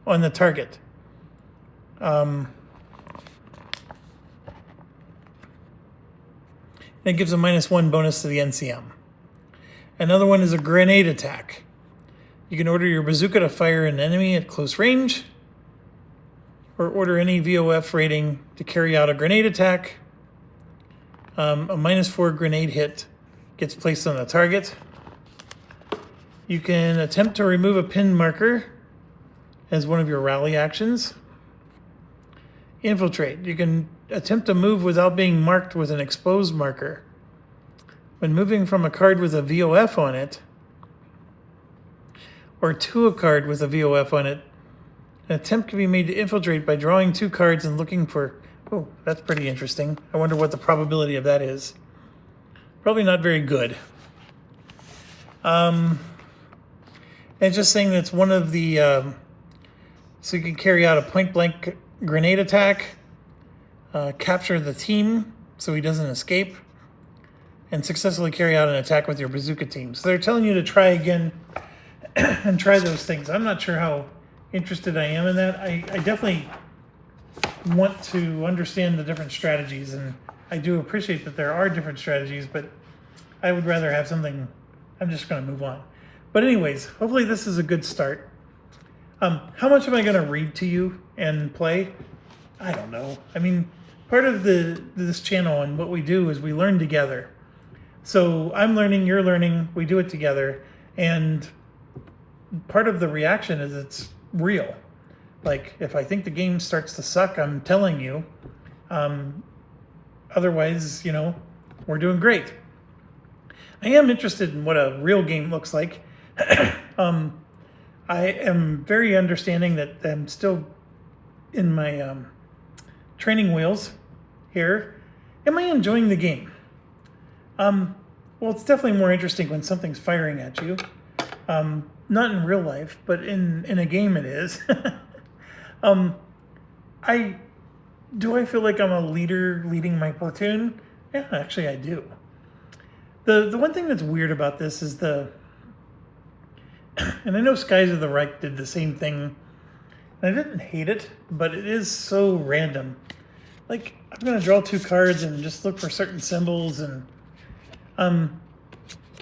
on the target. It gives a -1 bonus to the NCM. Another one is a grenade attack. You can order your bazooka to fire an enemy at close range, or order any VOF rating to carry out a grenade attack. A -4 grenade hit gets placed on the target. You can attempt to remove a pin marker as one of your rally actions. Infiltrate. You can attempt to move without being marked with an exposed marker. When moving from a card with a VOF on it, or to a card with a VOF on it, an attempt can be made to infiltrate by drawing 2 cards and looking for... Oh, that's pretty interesting. I wonder what the probability of that is. Probably not very good. And it's just saying that's one of the... so you can carry out a point-blank grenade attack, capture the team so he doesn't escape, and successfully carry out an attack with your bazooka team. So they're telling you to try again and try those things. I'm not sure how interested I am in that. I definitely want to understand the different strategies, and I do appreciate that there are different strategies, but I would rather have something. I'm just going to move on. But anyways, hopefully this is a good start. How much am I going to read to you and play? I don't know. I mean, part of this channel and what we do is we learn together. So I'm learning, you're learning, we do it together. And part of the reaction is it's real. Like, if I think the game starts to suck, I'm telling you. Otherwise, we're doing great. I am interested in what a real game looks like. I am very understanding that I'm still in my training wheels here. Am I enjoying the game? Well, it's definitely more interesting when something's firing at you. Not in real life, but in a game it is. Do I feel like I'm a leader leading my platoon? Yeah, actually I do. The one thing that's weird about this is and I know Skies of the Reich did the same thing, and I didn't hate it, but it is so random. Like, I'm going to draw 2 cards and just look for certain symbols, and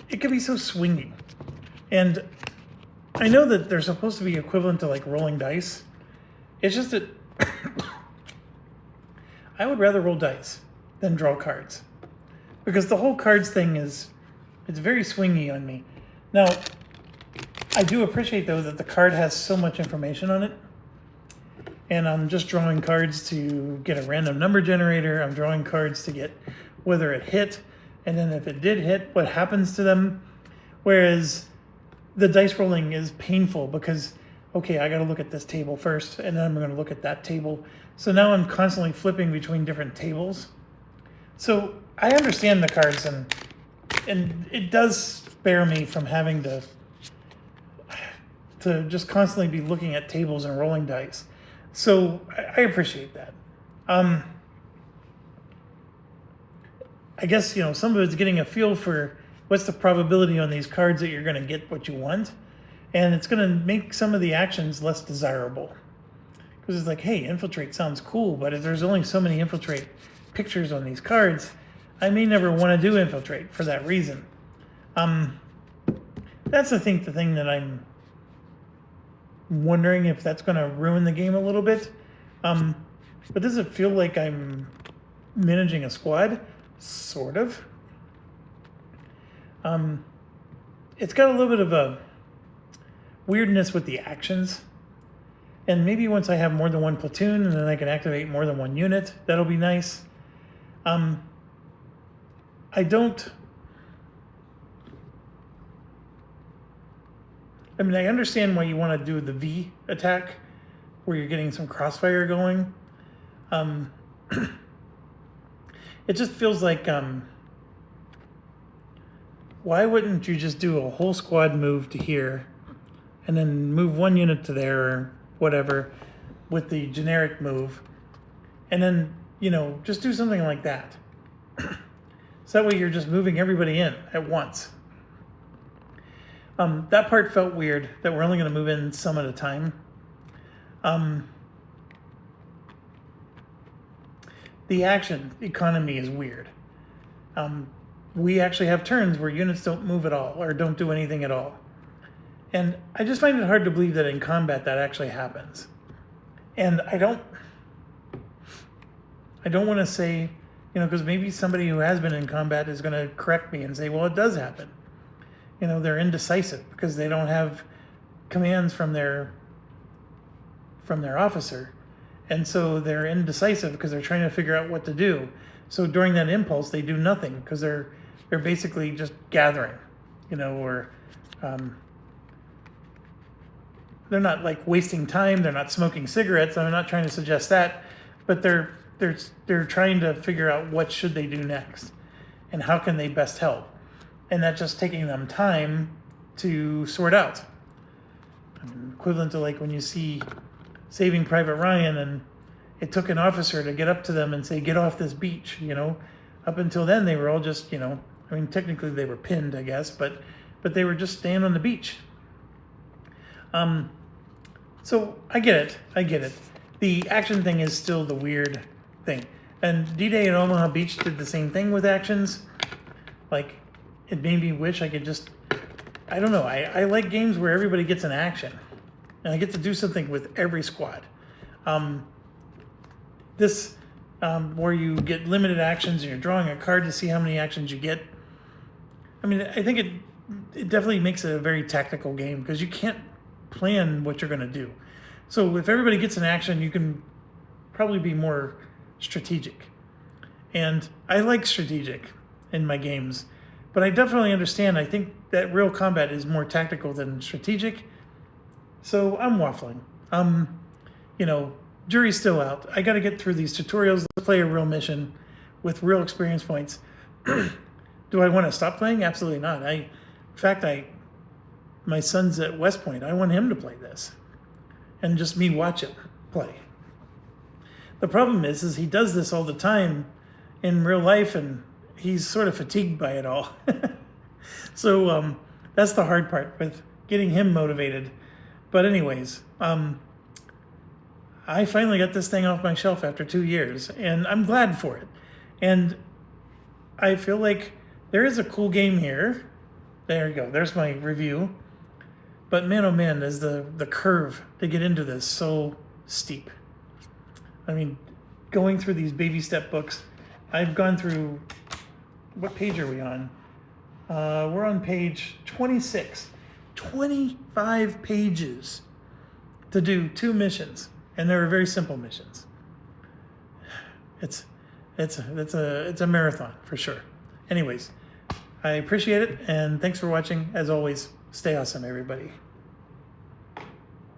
it can be so swingy. And I know that they're supposed to be equivalent to like rolling dice. It's just that I would rather roll dice than draw cards, because the whole cards thing it's very swingy on me. Now, I do appreciate though that the card has so much information on it, and I'm just drawing cards to get a random number generator. I'm drawing cards to get whether it hit, and then if it did hit, what happens to them. Whereas the dice rolling is painful because, okay, I got to look at this table first, and then I'm going to look at that table. So now I'm constantly flipping between different tables. So I understand the cards, and it does spare me from having to just constantly be looking at tables and rolling dice. So I appreciate that. I guess, some of it's getting a feel for what's the probability on these cards that you're going to get what you want. And it's going to make some of the actions less desirable. Because it's like, hey, infiltrate sounds cool, but if there's only so many infiltrate pictures on these cards, I may never want to do infiltrate for that reason. That's the thing that I'm wondering if that's going to ruin the game a little bit. But does it feel like I'm managing a squad? Sort of. It's got a little bit of a weirdness with the actions. And maybe once I have more than one platoon and then I can activate more than one unit, that'll be nice. I understand why you want to do the V attack, where you're getting some crossfire going. It just feels like, why wouldn't you just do a whole squad move to here, and then move one unit to there, or whatever, with the generic move, and then, just do something like that. So that way you're just moving everybody in at once. That part felt weird, that we're only going to move in some at a time. The action economy is weird. We actually have turns where units don't move at all or don't do anything at all. And I just find it hard to believe that in combat that actually happens. And I don't want to say, because maybe somebody who has been in combat is going to correct me and say, well, it does happen. They're indecisive because they don't have commands from their officer. And so they're indecisive because they're trying to figure out what to do. So during that impulse, they do nothing because they're basically just gathering, or they're not like wasting time. They're not smoking cigarettes. I'm not trying to suggest that, but they're trying to figure out what should they do next and how can they best help. And that's just taking them time to sort out. Equivalent to like when you see Saving Private Ryan and it took an officer to get up to them and say, get off this beach, Up until then, they were all just, technically they were pinned, I guess, but they were just staying on the beach. So I get it. The action thing is still the weird thing. And D-Day at Omaha Beach did the same thing with actions. Like, it made me wish I could just, I don't know, I like games where everybody gets an action. And I get to do something with every squad. Where you get limited actions and you're drawing a card to see how many actions you get. I think it definitely makes it a very tactical game because you can't plan what you're going to do. So if everybody gets an action, you can probably be more strategic. And I like strategic in my games, but I definitely understand. I think that real combat is more tactical than strategic. So I'm waffling. Jury's still out. I got to get through these tutorials to play a real mission with real experience points. Do I want to stop playing? Absolutely not. In fact, my son's at West Point. I want him to play this and just me watch him play. The problem is he does this all the time in real life, and he's sort of fatigued by it all. So that's the hard part with getting him motivated. But anyways, I finally got this thing off my shelf after 2 years, and I'm glad for it. And I feel like there is a cool game here. There you go. There's my review. But man, oh man, is the curve to get into this so steep. I mean, going through these baby step books, I've gone through, what page are we on? We're on page 26. 25 pages to do 2 missions, and they're very simple missions. It's a marathon for sure. Anyways, I appreciate it, and thanks for watching. As always, stay awesome, everybody.